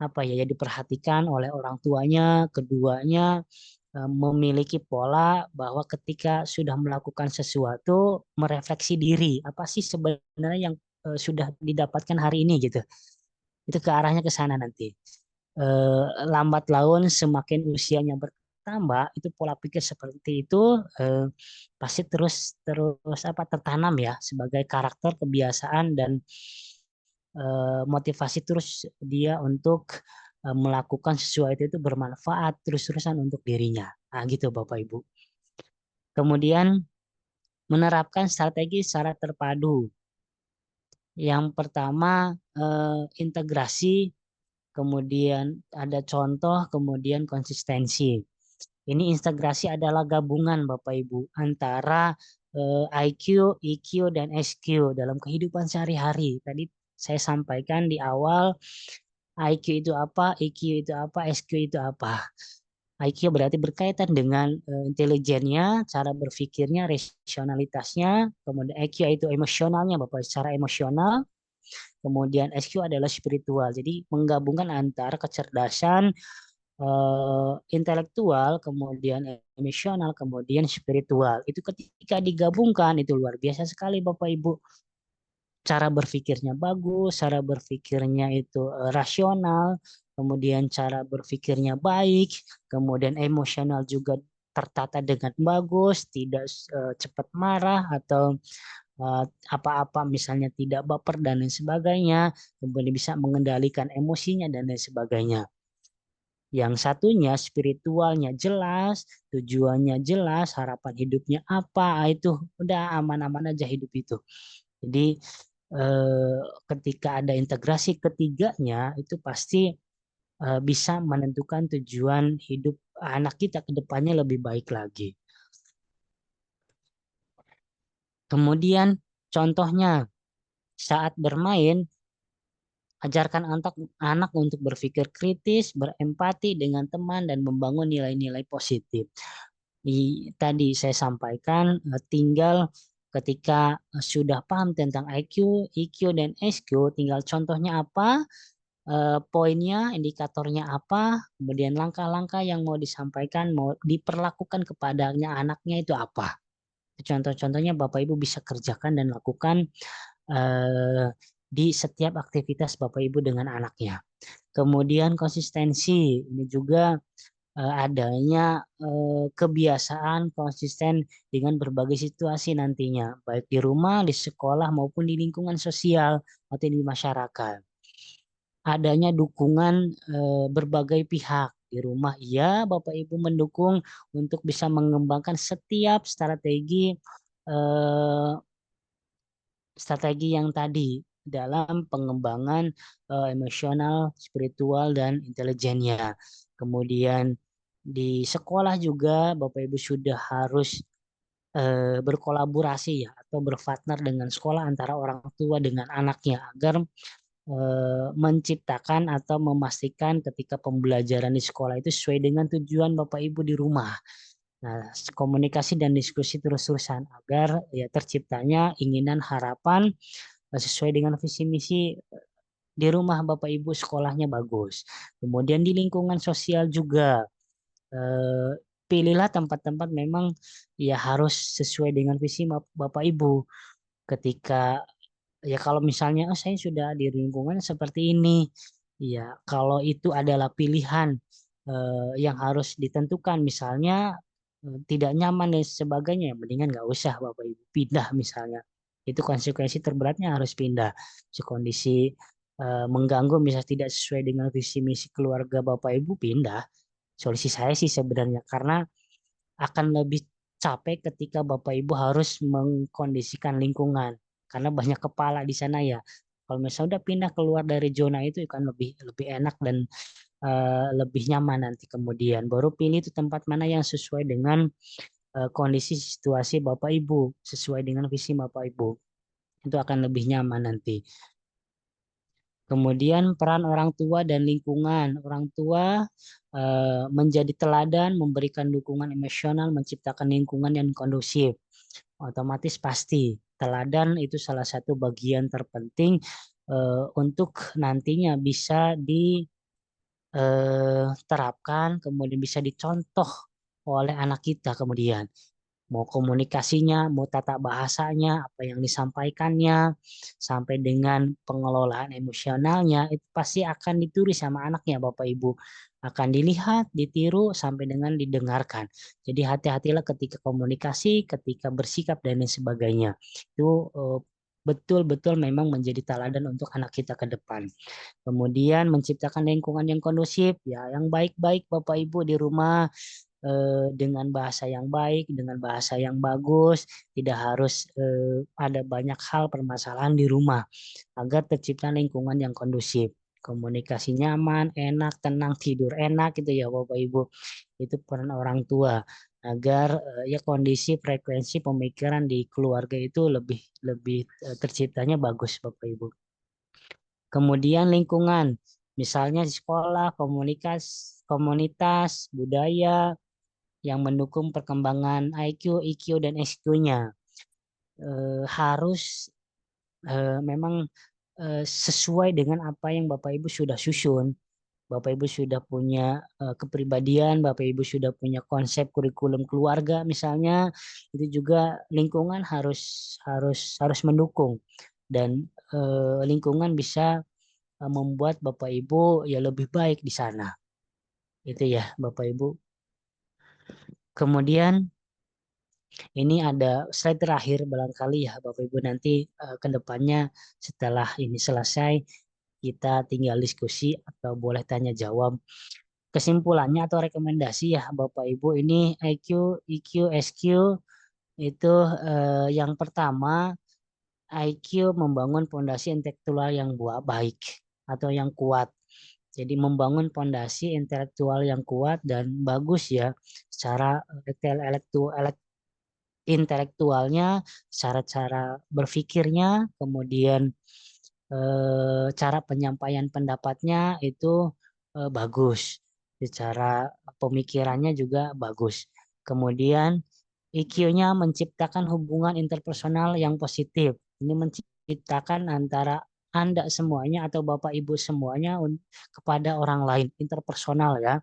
apa ya diperhatikan oleh orang tuanya, keduanya memiliki pola bahwa ketika sudah melakukan sesuatu merefleksi diri apa sih sebenarnya yang sudah didapatkan hari ini gitu. Itu ke arahnya ke sana nanti. Eh, Lambat laun semakin usianya bertambah itu pola pikir seperti itu pasti terus terus apa tertanam ya sebagai karakter kebiasaan dan motivasi terus dia untuk melakukan sesuatu itu bermanfaat terus-terusan untuk dirinya. Nah, gitu Bapak Ibu. Kemudian menerapkan strategi secara terpadu. Yang pertama integrasi, kemudian ada contoh, kemudian konsistensi. Ini integrasi adalah gabungan Bapak Ibu antara IQ, EQ, dan SQ dalam kehidupan sehari-hari. Tadi saya sampaikan di awal IQ itu apa, EQ itu apa, SQ itu apa. IQ berarti berkaitan dengan intelijennya, cara berpikirnya, rasionalitasnya, kemudian EQ itu emosionalnya, Bapak, secara emosional, kemudian SQ adalah spiritual. Jadi menggabungkan antara kecerdasan intelektual, kemudian emosional, kemudian spiritual. Itu ketika digabungkan itu luar biasa sekali Bapak Ibu. Cara berpikirnya bagus, cara berpikirnya itu rasional, kemudian cara berpikirnya baik, kemudian emosional juga tertata dengan bagus, tidak cepat marah atau eh, apa-apa misalnya tidak baper dan lain sebagainya, kemudian bisa mengendalikan emosinya dan lain sebagainya. Yang satunya spiritualnya jelas, tujuannya jelas, harapan hidupnya apa, itu udah aman-aman aja hidup itu. Jadi eh, ketika ada integrasi ketiganya itu pasti bisa menentukan tujuan hidup anak kita ke depannya lebih baik lagi. Kemudian contohnya saat bermain ajarkan anak untuk berpikir kritis, berempati dengan teman dan membangun nilai-nilai positif. Tadi saya sampaikan tinggal ketika sudah paham tentang IQ, EQ, dan SQ, tinggal contohnya apa, poinnya, indikatornya apa, kemudian langkah-langkah yang mau disampaikan, mau diperlakukan kepadanya anaknya itu apa. Contoh-contohnya Bapak Ibu bisa kerjakan dan lakukan eh, di setiap aktivitas Bapak Ibu dengan anaknya. Kemudian konsistensi, ini juga adanya kebiasaan konsisten dengan berbagai situasi nantinya, baik di rumah, di sekolah, maupun di lingkungan sosial atau di masyarakat. Adanya dukungan berbagai pihak. Di rumah, iya, Bapak Ibu mendukung untuk bisa mengembangkan setiap eh, strategi yang tadi dalam pengembangan emosional, spiritual, dan intelijennya. Kemudian di sekolah juga Bapak Ibu sudah harus berkolaborasi ya atau berpartner dengan sekolah antara orang tua dengan anaknya agar menciptakan atau memastikan ketika pembelajaran di sekolah itu sesuai dengan tujuan Bapak Ibu di rumah. Nah, komunikasi dan diskusi terus-terusan agar ya terciptanya inginan harapan sesuai dengan visi misi di rumah Bapak Ibu sekolahnya bagus. Kemudian di lingkungan sosial juga eh, pilihlah tempat-tempat memang ya harus sesuai dengan visi Bapak Ibu. Ketika ya kalau misalnya oh, saya sudah di lingkungan seperti ini, ya kalau itu adalah pilihan yang harus ditentukan, misalnya tidak nyaman dan sebagainya, ya mendingan nggak usah Bapak Ibu pindah misalnya. Itu konsekuensi terberatnya harus pindah. Kondisi mengganggu misalnya tidak sesuai dengan visi misi keluarga Bapak Ibu pindah. Solusi saya sih sebenarnya karena akan lebih capek ketika Bapak Ibu harus mengkondisikan lingkungan karena banyak kepala di sana ya. Kalau misalnya udah pindah keluar dari zona itu kan lebih lebih enak dan lebih nyaman nanti kemudian. Baru pilih itu tempat mana yang sesuai dengan kondisi situasi Bapak Ibu, sesuai dengan visi Bapak Ibu. Itu akan lebih nyaman nanti. Kemudian peran orang tua dan lingkungan. Orang tua menjadi teladan, memberikan dukungan emosional, menciptakan lingkungan yang kondusif. Otomatis pasti teladan itu salah satu bagian terpenting untuk nantinya bisa diterapkan, kemudian bisa dicontoh oleh anak kita kemudian. Mau komunikasinya, mau tata bahasanya, apa yang disampaikannya, sampai dengan pengelolaan emosionalnya, itu pasti akan ditulis sama anaknya, Bapak Ibu. Akan dilihat, ditiru, sampai dengan didengarkan. Jadi hati-hatilah ketika komunikasi, ketika bersikap, dan lain sebagainya. Itu betul-betul memang menjadi teladan untuk anak kita ke depan. Kemudian menciptakan lingkungan yang kondusif, ya, yang baik-baik Bapak Ibu di rumah, dengan bahasa yang baik, dengan bahasa yang bagus, tidak harus ada banyak hal permasalahan di rumah, agar tercipta lingkungan yang kondusif. Komunikasi nyaman, enak, tenang, tidur enak gitu ya Bapak Ibu. Itu peran orang tua agar ya kondisi frekuensi pemikiran di keluarga itu lebih lebih terciptanya bagus Bapak Ibu. Kemudian lingkungan, misalnya di sekolah, komunitas, budaya, yang mendukung perkembangan IQ, EQ, dan SQ-nya. Harus memang sesuai dengan apa yang Bapak Ibu sudah susun. Bapak Ibu sudah punya kepribadian, Bapak Ibu sudah punya konsep kurikulum keluarga misalnya, itu juga lingkungan harus harus harus mendukung dan lingkungan bisa membuat Bapak Ibu ya lebih baik di sana. Itu ya Bapak Ibu. Kemudian ini ada slide terakhir barangkali ya Bapak Ibu nanti ke depannya setelah ini selesai kita tinggal diskusi atau boleh tanya jawab. Kesimpulannya atau rekomendasi ya Bapak Ibu ini IQ, EQ, SQ itu yang pertama IQ membangun fondasi intelektual yang baik atau yang kuat. Jadi membangun fondasi intelektual yang kuat dan bagus ya secara intelektualnya, cara-cara berpikirnya, kemudian cara penyampaian pendapatnya itu bagus, secara pemikirannya juga bagus. Kemudian EQ-nya menciptakan hubungan interpersonal yang positif. Ini menciptakan antara Anda semuanya atau Bapak Ibu semuanya kepada orang lain, interpersonal ya.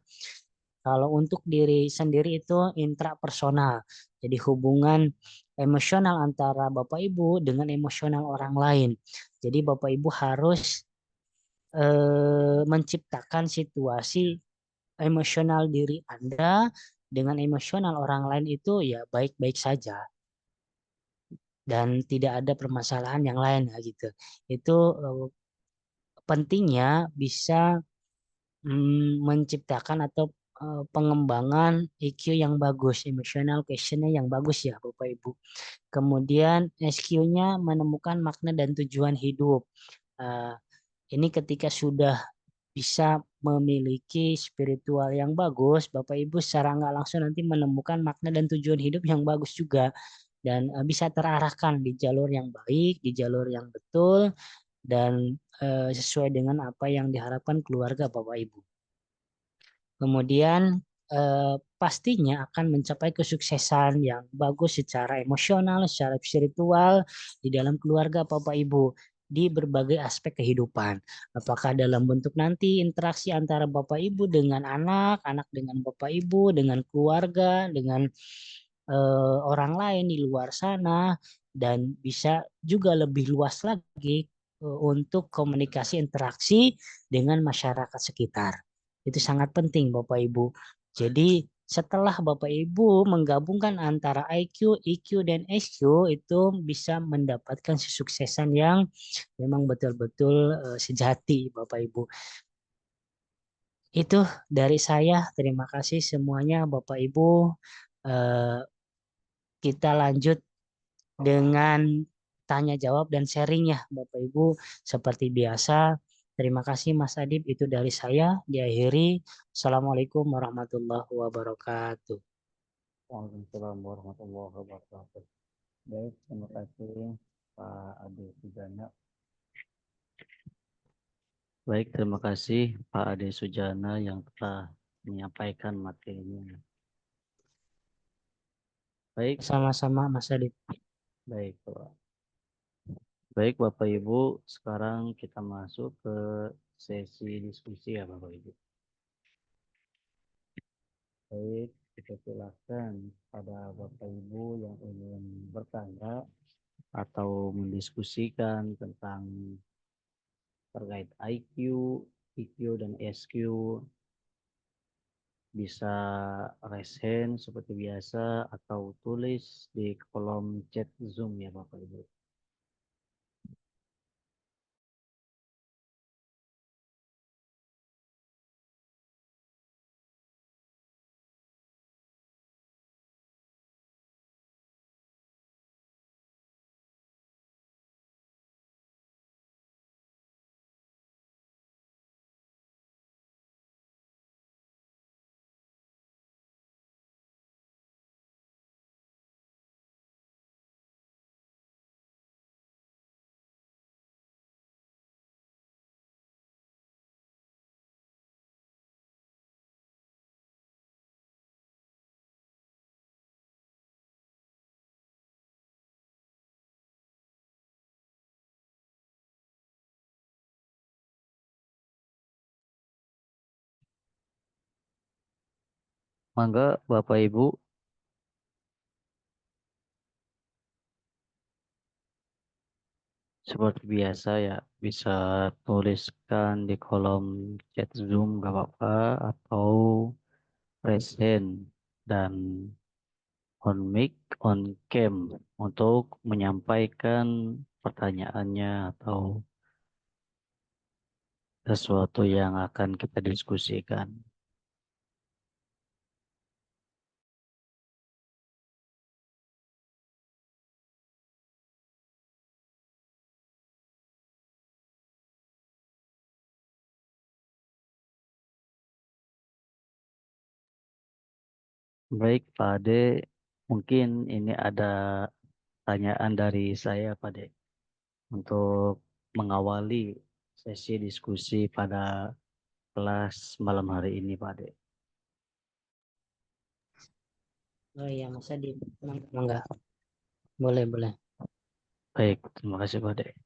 Kalau untuk diri sendiri itu intrapersonal. Jadi hubungan emosional antara Bapak Ibu dengan emosional orang lain. Jadi Bapak Ibu harus menciptakan situasi emosional diri Anda dengan emosional orang lain itu ya baik-baik saja dan tidak ada permasalahan yang lain ya gitu. Itu pentingnya bisa menciptakan atau pengembangan EQ yang bagus, emotional questionnya yang bagus ya Bapak Ibu. Kemudian SQ-nya menemukan makna dan tujuan hidup. Eh, ini ketika sudah bisa memiliki spiritual yang bagus, Bapak Ibu secara nggak langsung nanti menemukan makna dan tujuan hidup yang bagus juga. Dan bisa terarahkan di jalur yang baik, di jalur yang betul, dan sesuai dengan apa yang diharapkan keluarga Bapak Ibu. Kemudian pastinya akan mencapai kesuksesan yang bagus secara emosional, secara spiritual di dalam keluarga Bapak Ibu di berbagai aspek kehidupan. Apakah dalam bentuk nanti interaksi antara Bapak Ibu dengan anak, anak dengan Bapak Ibu, dengan keluarga, dengan orang lain di luar sana, dan bisa juga lebih luas lagi untuk komunikasi interaksi dengan masyarakat sekitar. Itu sangat penting Bapak Ibu. Jadi setelah Bapak Ibu menggabungkan antara IQ, EQ, dan SQ itu bisa mendapatkan kesuksesan yang memang betul-betul sejati Bapak Ibu. Itu dari saya. Terima kasih semuanya Bapak Ibu. Eh, kita lanjut dengan tanya jawab dan sharing ya Bapak Ibu seperti biasa. Terima kasih Mas Adib, itu dari saya. Diakhiri. Assalamualaikum warahmatullahi wabarakatuh. Waalaikumsalam warahmatullahi wabarakatuh. Baik, terima kasih Pak Ade Sujana. Baik, terima kasih Pak Ade Sujana yang telah menyampaikan materinya. Baik, Sama-sama Mas Adib. baik Pak. Baik Bapak Ibu, sekarang kita masuk ke sesi diskusi ya Bapak Ibu. Baik, Dipersilakan pada Bapak Ibu yang ingin bertanya atau mendiskusikan tentang terkait IQ, EQ, dan SQ, bisa raise hand seperti biasa atau tulis di kolom chat Zoom ya Bapak Ibu. Mangga Bapak Ibu seperti biasa ya bisa tuliskan di kolom chat Zoom gak apa-apa atau raise hand dan on mic, on cam untuk menyampaikan pertanyaannya atau sesuatu yang akan kita diskusikan. Baik, Pak Ade, mungkin ini ada pertanyaan dari saya, Pak Ade, untuk mengawali sesi diskusi pada kelas malam hari ini, Pak Ade. Oh iya, masa di enggak boleh boleh. Baik, terima kasih, Pak Ade.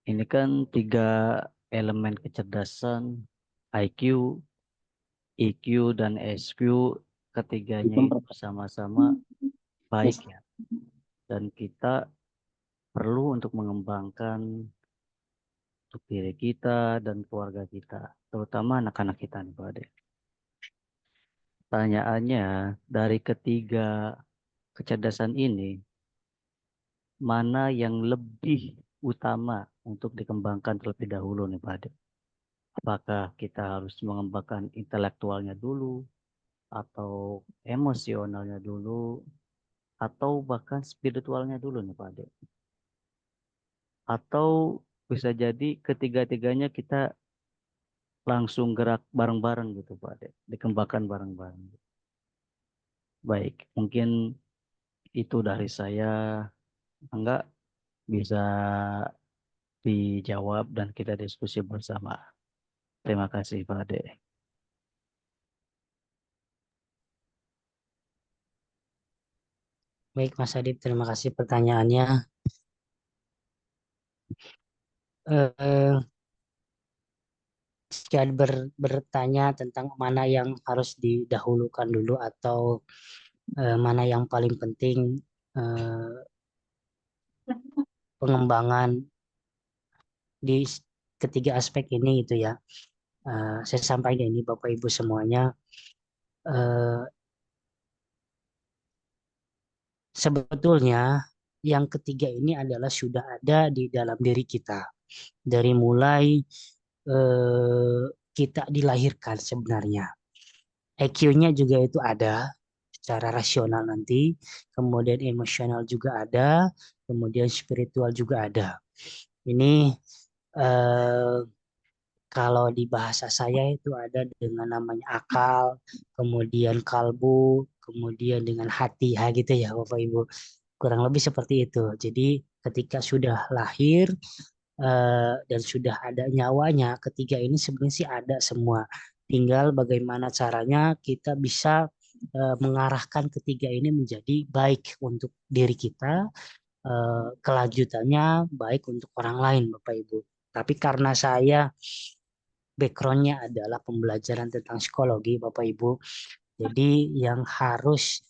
Ini kan tiga elemen kecerdasan, IQ, EQ, dan SQ, ketiganya itu sama-sama baik ya. Dan kita perlu untuk mengembangkan untuk diri kita dan keluarga kita, terutama anak-anak kita nih Pak Ade. Pertanyaannya, dari ketiga kecerdasan ini, mana yang lebih utama untuk dikembangkan terlebih dahulu nih Pak Ade? Apakah kita harus mengembangkan intelektualnya dulu, atau emosionalnya dulu, atau bahkan spiritualnya dulu nih Pak Ade? Atau bisa jadi ketiga-tiganya kita langsung gerak bareng-bareng gitu Pak Ade, dikembangkan bareng-bareng. Baik, mungkin itu dari saya. Enggak bisa dijawab dan kita diskusi bersama. Terima kasih Pak Ade. Baik Mas Adib, terima kasih pertanyaannya. Eh, Jika bertanya tentang mana yang harus didahulukan dulu atau mana yang paling penting eh, pengembangan di ketiga aspek ini itu ya. Saya sampaikan ini Bapak Ibu semuanya. eh, Sebetulnya yang ketiga ini adalah sudah ada di dalam diri kita. Dari mulai eh, kita dilahirkan sebenarnya. EQ-nya juga itu ada secara rasional nanti, kemudian emosional juga ada, kemudian spiritual juga ada. Ini eh, kalau di bahasa saya itu ada dengan namanya akal, kemudian kalbu, kemudian dengan hati, ha gitu ya Bapak Ibu. Kurang lebih seperti itu. Jadi ketika sudah lahir dan sudah ada nyawanya, ketiga ini sebenarnya sih ada semua. Tinggal bagaimana caranya kita bisa mengarahkan ketiga ini menjadi baik untuk diri kita, kelanjutannya baik untuk orang lain, Bapak Ibu. Tapi karena saya backgroundnya adalah pembelajaran tentang psikologi, Bapak Ibu, Jadi yang harus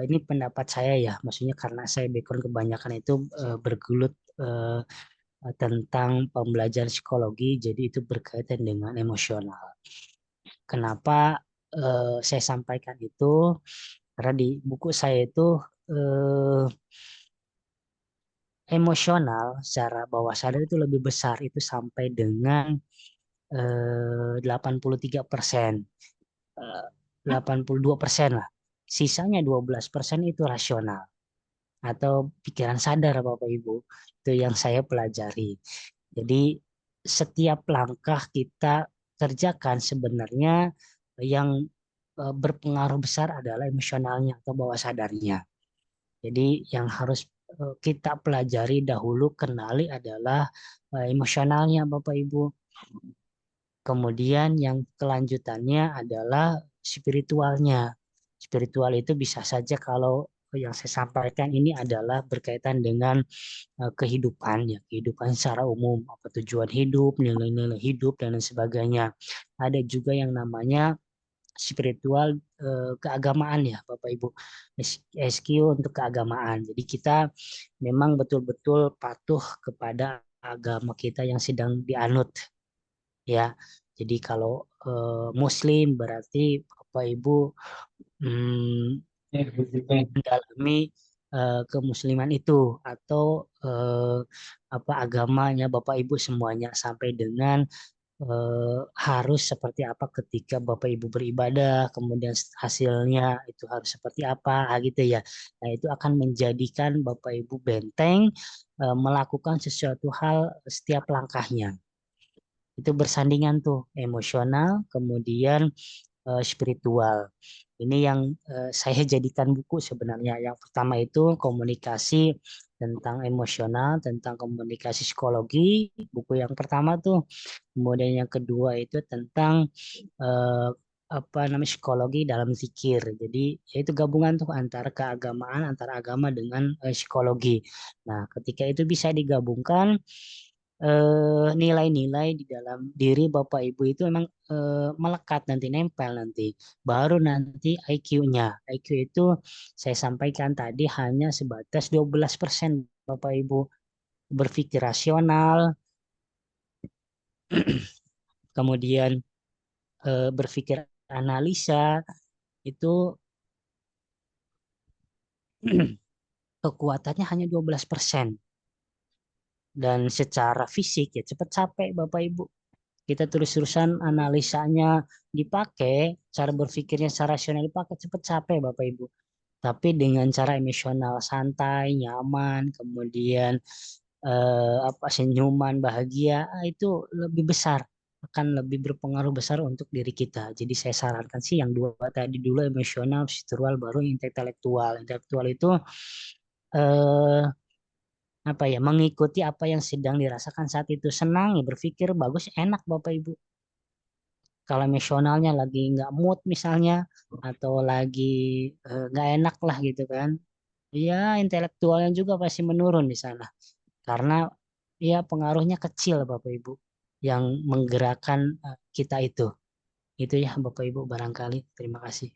ini pendapat saya ya, maksudnya karena saya background kebanyakan itu bergelut eh, tentang pembelajaran psikologi, jadi itu berkaitan dengan emosional. Kenapa saya sampaikan itu? Karena di buku saya itu eh, emosional secara bawah sadar itu lebih besar, itu sampai dengan 83%, eh, 82% lah. Sisanya 12% itu rasional atau pikiran sadar Bapak Ibu. Itu yang saya pelajari. Jadi setiap langkah kita kerjakan sebenarnya yang berpengaruh besar adalah emosionalnya atau bawah sadarnya. Jadi yang harus kita pelajari dahulu, kenali adalah emosionalnya Bapak Ibu. Kemudian yang kelanjutannya adalah spiritualnya. Spiritual itu bisa saja kalau yang saya sampaikan ini adalah berkaitan dengan kehidupan ya, kehidupan secara umum, apa tujuan hidup, nilai-nilai hidup dan lain sebagainya. Ada juga yang namanya spiritual keagamaan ya Bapak Ibu. SQ untuk keagamaan. Jadi kita memang betul-betul patuh kepada agama kita yang sedang dianut ya. Jadi kalau Muslim berarti Bapak Ibu mendalami kemusliman itu atau apa agamanya Bapak Ibu semuanya sampai dengan harus seperti apa ketika Bapak Ibu beribadah, kemudian hasilnya itu harus seperti apa gitu ya. Nah, itu akan menjadikan Bapak Ibu benteng melakukan sesuatu hal setiap langkahnya. Itu bersandingan tuh emosional, kemudian spiritual. Ini yang saya jadikan buku sebenarnya. Yang pertama itu komunikasi tentang emosional, tentang komunikasi psikologi. Buku yang pertama tuh. Kemudian yang kedua itu tentang eh, apa namanya psikologi dalam zikir. Jadi yaitu gabungan tuh antara keagamaan, antara agama dengan psikologi. Nah, ketika itu bisa digabungkan nilai-nilai di dalam diri Bapak Ibu itu memang melekat nanti nempel nanti. Baru nanti IQ-nya. IQ itu saya sampaikan tadi hanya sebatas 12% Bapak Ibu berpikir rasional, kemudian berpikir analisa itu kekuatannya hanya 12%. Dan secara fisik ya cepat capek Bapak Ibu. Kita terus-terusan analisanya dipakai, cara berpikirnya secara rasional dipakai, cepat capek Bapak Ibu. Tapi dengan cara emosional santai, nyaman, kemudian apa senyuman, bahagia, itu lebih besar, akan lebih berpengaruh besar untuk diri kita. Jadi saya sarankan sih yang dua tadi dulu, emosional, spiritual, baru intelektual. Intelektual itu eh, apa ya, mengikuti apa yang sedang dirasakan saat itu, senang ya berpikir bagus, enak Bapak Ibu. Kalau emosionalnya lagi nggak mood misalnya, atau lagi nggak enak lah gitu kan, ya intelektualnya juga pasti menurun di sana karena ya pengaruhnya kecil Bapak Ibu yang menggerakkan kita itu ya Bapak Ibu barangkali. Terima kasih.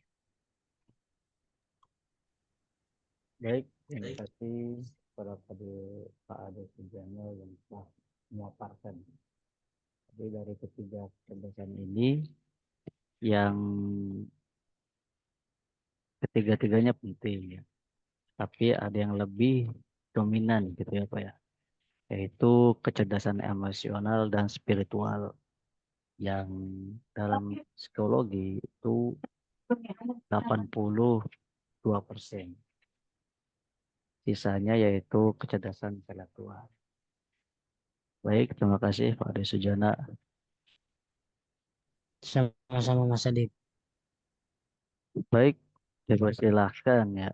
Baik, terima kasih kepada Pak Ade Sujana yang telah memaparkan. Jadi dari ketiga penjelasan ini yang ketiga-tiganya penting ya. Tapi ada yang lebih dominan gitu ya Pak ya. Yaitu kecerdasan emosional dan spiritual yang dalam psikologi itu 82%. Sisanya yaitu kecerdasan intelektual. Baik, terima kasih Pak Ade Sujana. Sama-sama Mas Adib. Baik, dipersilahkan ya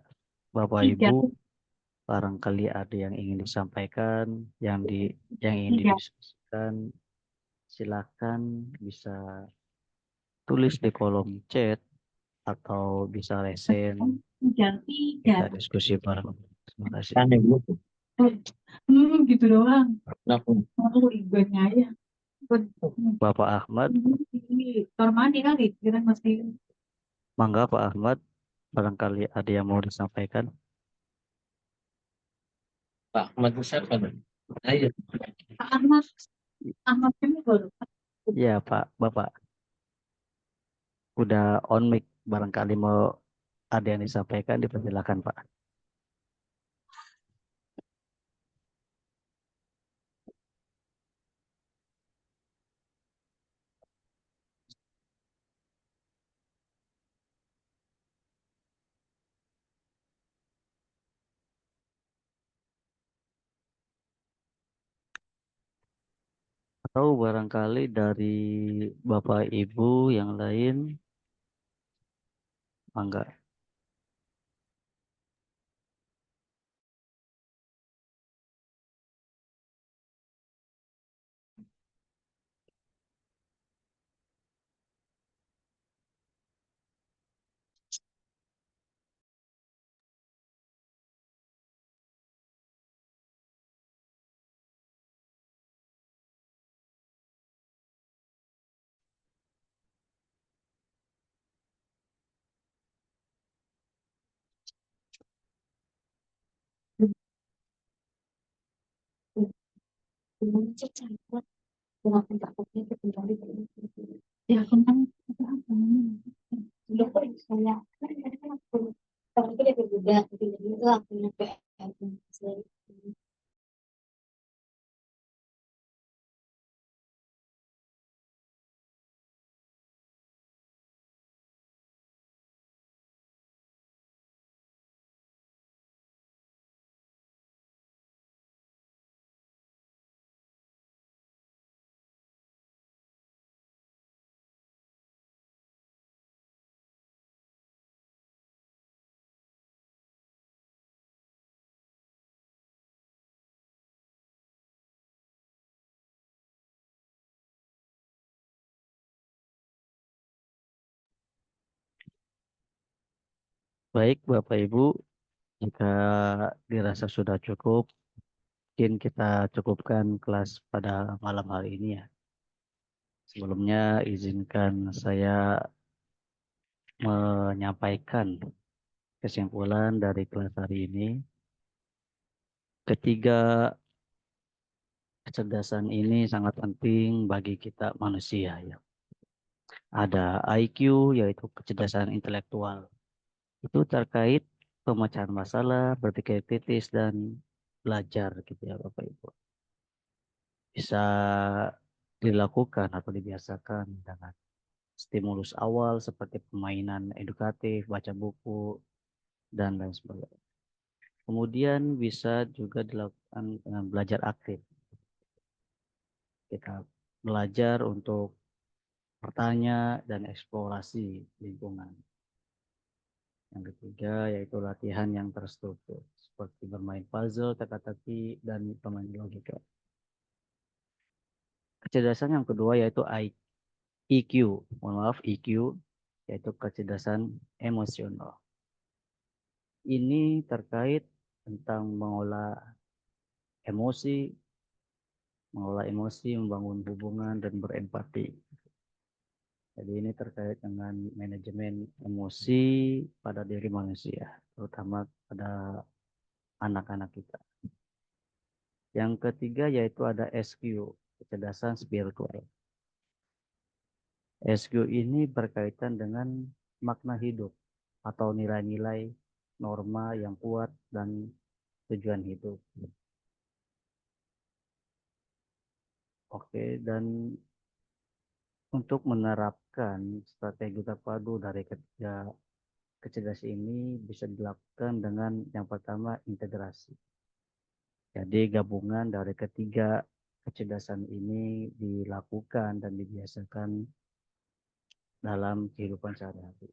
Bapak Ibu, barangkali ada yang ingin disampaikan, yang ingin didiskusikan, silakan bisa tulis di kolom chat atau bisa lesen, kita diskusi bareng. Terima kasih. Gitu doang. Mau ibunya ya. Bapak Ahmad, Ini kamar mandi kali, kita mesti Mangga Pak Ahmad, barangkali ada yang mau disampaikan. Pak Ahmad siapa nih? Ayo. Pak Ahmad, Ahmad ini baru. Ya Pak, Bapak udah on mic, barangkali mau ada yang disampaikan, dipersilakan Pak. Atau barangkali dari Bapak Ibu yang lain, mangga. Ya, kemarin itu apa namanya? Udah kok saya kalau itu dia berbeda, jadi itu aku nyampe Baik Bapak Ibu, jika dirasa sudah cukup, mungkin kita cukupkan kelas pada malam hari ini ya. Sebelumnya izinkan saya menyampaikan kesimpulan dari kelas hari ini. Ketiga kecerdasan ini sangat penting bagi kita manusia ya. Ada IQ yaitu kecerdasan intelektual. Itu terkait pemecahan masalah, berpikir kritis dan belajar gitu ya Bapak Ibu. Bisa dilakukan atau dibiasakan dengan stimulus awal seperti permainan edukatif, baca buku, dan lain sebagainya. Kemudian bisa juga dilakukan dengan belajar aktif. Kita belajar untuk bertanya dan eksplorasi lingkungan. Yang ketiga yaitu latihan yang terstruktur, seperti bermain puzzle, teka-teki, dan bermain logika. Kecerdasan yang kedua yaitu EQ, mohon maaf EQ, yaitu kecerdasan emosional. Ini terkait tentang emosi, mengolah emosi, membangun hubungan, dan berempati. Jadi ini terkait dengan manajemen emosi pada diri manusia, terutama pada anak-anak kita. Yang ketiga yaitu ada SQ, kecerdasan spiritual. SQ ini berkaitan dengan makna hidup atau nilai-nilai norma yang kuat dan tujuan hidup. Oke, dan untuk menerapkan strategi terpadu dari ketiga kecerdasan ini bisa dilakukan dengan yang pertama integrasi. Jadi gabungan dari ketiga kecerdasan ini dilakukan dan dibiasakan dalam kehidupan sehari-hari.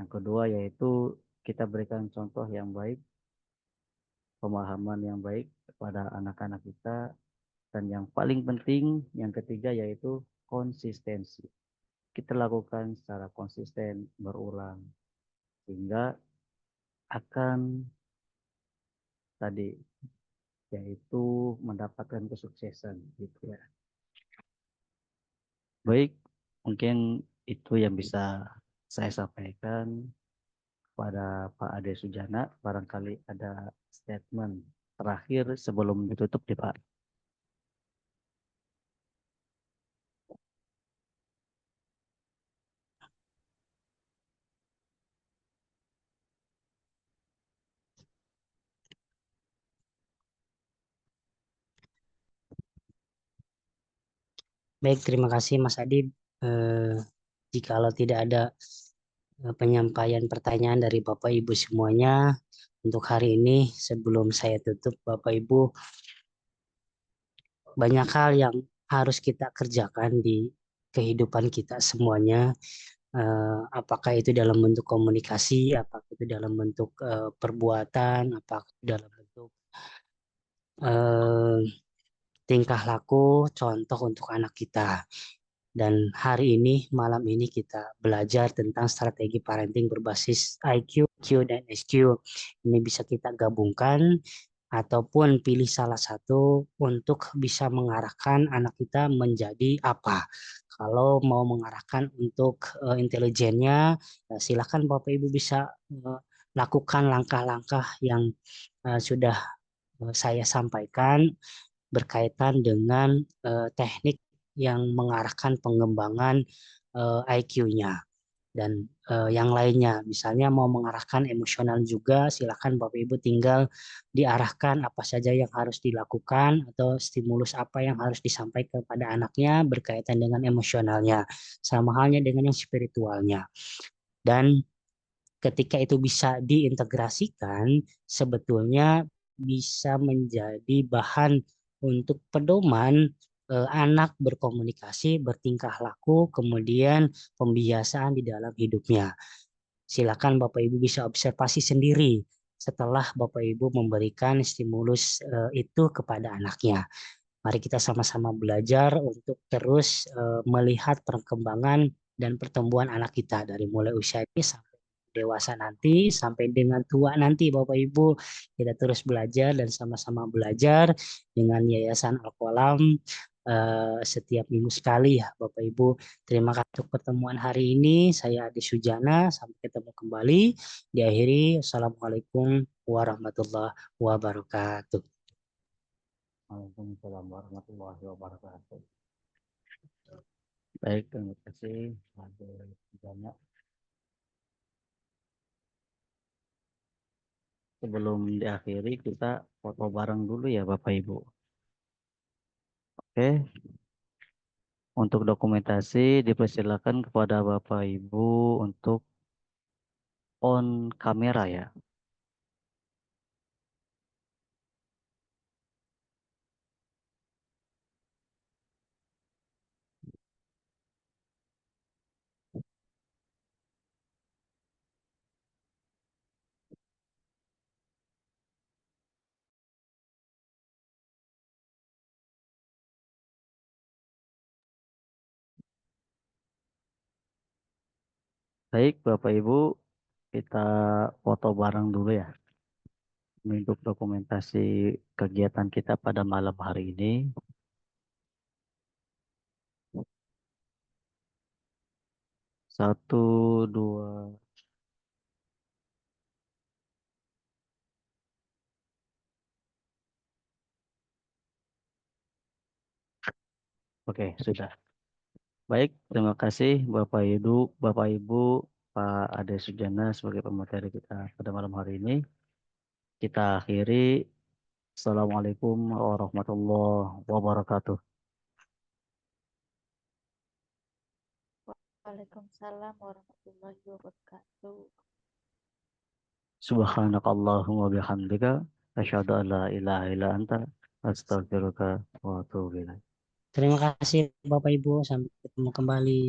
Yang kedua yaitu kita berikan contoh yang baik, pemahaman yang baik kepada anak-anak kita, dan yang paling penting yang ketiga yaitu konsistensi. Kita lakukan secara konsisten berulang sehingga akan tadi yaitu mendapatkan kesuksesan gitu ya. Baik, mungkin itu yang bisa saya sampaikan kepada Pak Ade Sujana, barangkali ada statement terakhir sebelum ditutup nih Pak. Baik, terima kasih Mas Adib. Jikalau tidak ada penyampaian pertanyaan dari Bapak Ibu semuanya untuk hari ini, sebelum saya tutup, Bapak Ibu, banyak hal yang harus kita kerjakan di kehidupan kita semuanya. Apakah itu dalam bentuk komunikasi, apakah itu dalam bentuk perbuatan, apakah itu dalam bentuk eh, tingkah laku, contoh untuk anak kita. Dan hari ini, malam ini kita belajar tentang strategi parenting berbasis IQ, Q, dan SQ. Ini bisa kita gabungkan ataupun pilih salah satu untuk bisa mengarahkan anak kita menjadi apa. Kalau mau mengarahkan untuk intelijennya, silakan Bapak Ibu bisa lakukan langkah-langkah yang sudah saya sampaikan berkaitan dengan teknik yang mengarahkan pengembangan IQ-nya dan yang lainnya. Misalnya mau mengarahkan emosional juga, silakan Bapak Ibu tinggal diarahkan apa saja yang harus dilakukan atau stimulus apa yang harus disampaikan kepada anaknya berkaitan dengan emosionalnya. Sama halnya dengan yang spiritualnya. Dan ketika itu bisa diintegrasikan, sebetulnya bisa menjadi bahan untuk pedoman anak berkomunikasi, bertingkah laku, kemudian pembiasaan di dalam hidupnya. Silakan Bapak Ibu bisa observasi sendiri setelah Bapak Ibu memberikan stimulus itu kepada anaknya. Mari kita sama-sama belajar untuk terus melihat perkembangan dan pertumbuhan anak kita dari mulai usia ini sampai dewasa nanti, sampai dengan tua nanti Bapak Ibu. Kita terus belajar dan sama-sama belajar dengan Yayasan Al-Qalam setiap minggu sekali ya Bapak Ibu. Terima kasih untuk pertemuan hari ini. Saya Adi Sujana. Sampai ketemu kembali. Diakhiri. Assalamualaikum warahmatullahi wabarakatuh. Waalaikumsalam warahmatullahi wabarakatuh. Baik, terima kasih. Ada banyak. Sebelum diakhiri, kita foto bareng dulu ya Bapak Ibu. Oke, untuk dokumentasi dipersilakan kepada Bapak Ibu untuk on kamera ya. Baik, Bapak Ibu, kita foto bareng dulu ya. Untuk dokumentasi kegiatan kita pada malam hari ini. Satu, dua. Oke, sudah. Baik, terima kasih Bapak Ibu, Pak Ade Sujana sebagai pemateri kita pada malam hari ini. Kita akhiri. Assalamualaikum warahmatullahi wabarakatuh. Waalaikumsalam warahmatullahi wabarakatuh. Subhanakallahumma bihamdika asyhadu an la ilaha illa anta astaghfiruka wa atubu ilaik. Terima kasih Bapak Ibu. Sampai ketemu kembali.